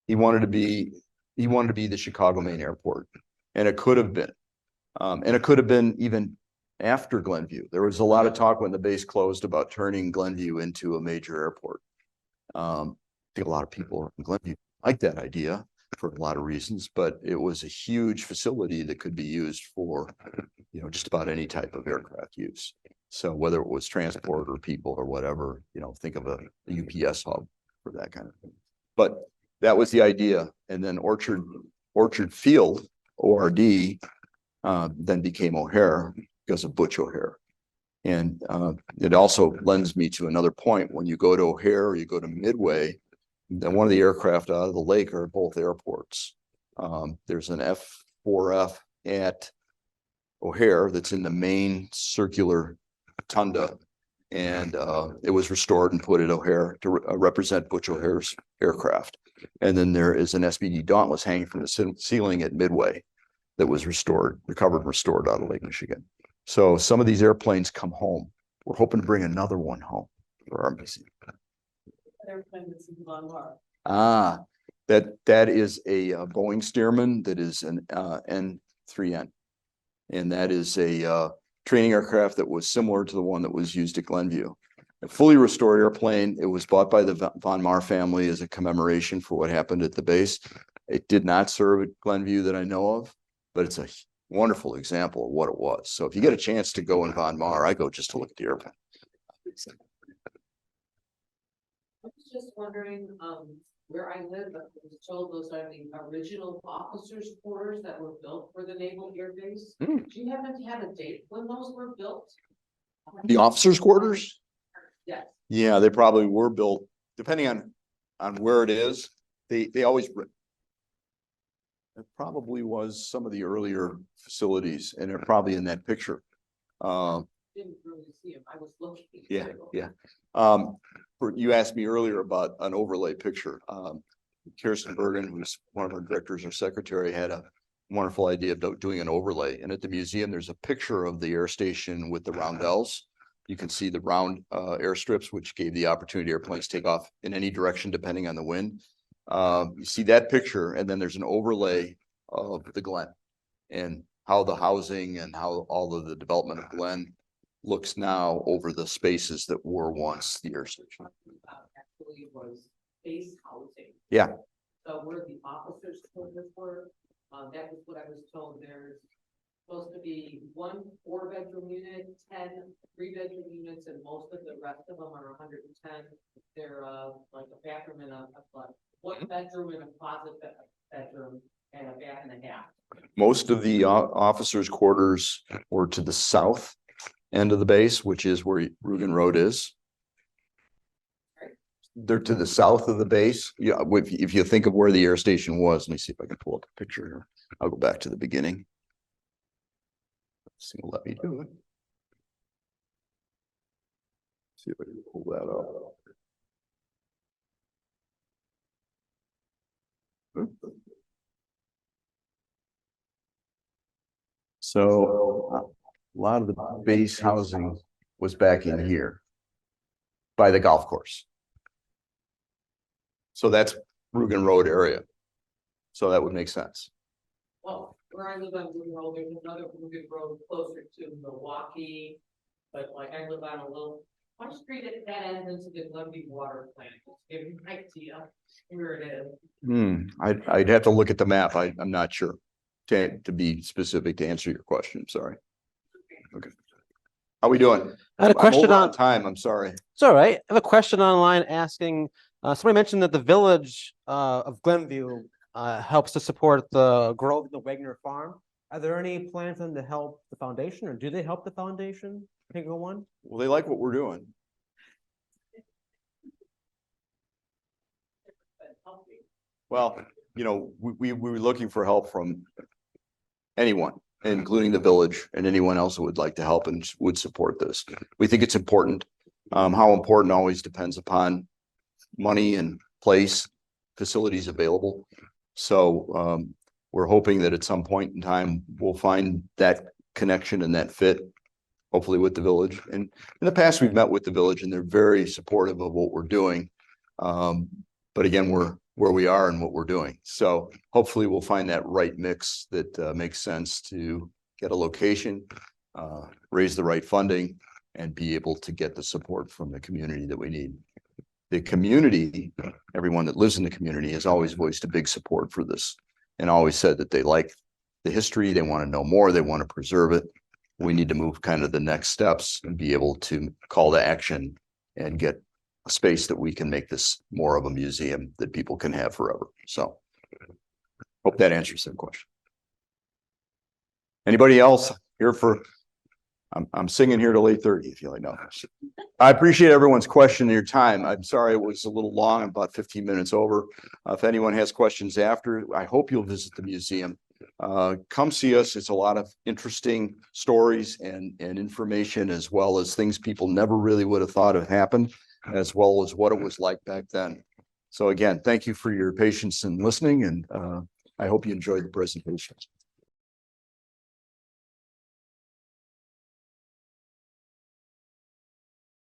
He wanted to be the Chicago main airport, and it could have been, even after Glenview. There was a lot of talk when the base closed about turning Glenview into a major airport. I think a lot of people in Glenview like that idea for a lot of reasons, but it was a huge facility that could be used for, just about any type of aircraft use. So whether it was transport or people or whatever, think of a UPS hub for that kind of thing. But that was the idea. And then Orchard Field, ORD, then became O'Hare because of Butch O'Hare. And it also lends me to another point. When you go to O'Hare or you go to Midway, then one of the aircraft out of the lake are both airports. There's an F4F at O'Hare that's in the main circular rotunda, and it was restored and put at O'Hare to represent Butch O'Hare's aircraft. And then there is an SBD Dauntless hanging from the ceiling at Midway that was recovered and restored out of Lake Michigan. So some of these airplanes come home. We're hoping to bring another one home for our museum. Airplane that's in Glenview. That is a Boeing Stearman that is an N3N. And that is a training aircraft that was similar to the one that was used at Glenview. A fully restored airplane. It was bought by the von Maur family as a commemoration for what happened at the base. It did not serve at Glenview that I know of, but it's a wonderful example of what it was. So if you get a chance to go in von Maur, I go just to look at the airplane. I was just wondering, where I live, I was told those are the original officers' quarters that were built for the Naval Air Base. Do you happen to have a date when those were built? The officers' quarters? Yes. Yeah, they probably were built, depending on where it is. They always, it probably was some of the earlier facilities, and they're probably in that picture. Didn't really see them. I was looking. Yeah. You asked me earlier about an overlay picture. Kirsten Bergen, who's one of our directors or secretary, had a wonderful idea of doing an overlay. And at the museum, there's a picture of the air station with the roundels. You can see the round airstrips, which gave the opportunity airplanes take off in any direction depending on the wind. You see that picture, and then there's an overlay of the Glen and how the housing and how all of the development of Glen looks now over the spaces that were once the air station. Actually, was base housing. Yeah. So where the officers' quarters were, that was what I was told. There's supposed to be 1 4-bedroom unit, 10 3-bedroom units, and most of the rest of them are 110. They're like a bathroom and a 1 bedroom and a closet bedroom. and a bath and a half. Most of the officers' quarters were to the south end of the base, which is where Rugen Road is. They're to the south of the base. Yeah, if you think of where the air station was, let me see if I can pull up a picture here. I'll go back to the beginning. See, let me do it. See if I can pull that up. So a lot of the base housing was back in here by the golf course. So that's Rugen Road area. So that would make sense. Well, where I live on Rugen Road, there's another Rugen Road closer to Milwaukee. But like I live on a little, one street that ends into the Glenview water plant, just to give you an idea where it is. I'd have to look at the map. I'm not sure to be specific to answer your question. Sorry. Okay. How we doing? I had a question I'm over on time. I'm sorry. It's all right. I have a question online asking, somebody mentioned that the village of Glenview helps to support the growth of the Wagner farm. Are there any plans then to help the foundation, or do they help the foundation? Hangar One? Well, they like what we're doing. Well, you know, we were looking for help from anyone, including the village and anyone else who would like to help and would support this. We think it's important. How important always depends upon money and place, facilities available. So we're hoping that at some point in time, we'll find that connection and that fit, hopefully with the village. And in the past, we've met with the village and they're very supportive of what we're doing. But again, we're where we are and what we're doing. So hopefully we'll find that right mix that makes sense to get a location, raise the right funding, and be able to get the support from the community that we need. The community, everyone that lives in the community has always voiced a big support for this and always said that they like the history, they want to know more, they want to preserve it. We need to move kind of the next steps and be able to call to action and get a space that we can make this more of a museum that people can have forever. So hope that answers that question. Anybody else here for, I'm singing here till 8:30 if you like know. I appreciate everyone's question and your time. I'm sorry it was a little long, about 15 minutes over. If anyone has questions after, I hope you'll visit the museum. Come see us. It's a lot of interesting stories and information, as well as things people never really would have thought had happened, as well as what it was like back then. So again, thank you for your patience and listening, and I hope you enjoyed the presentation.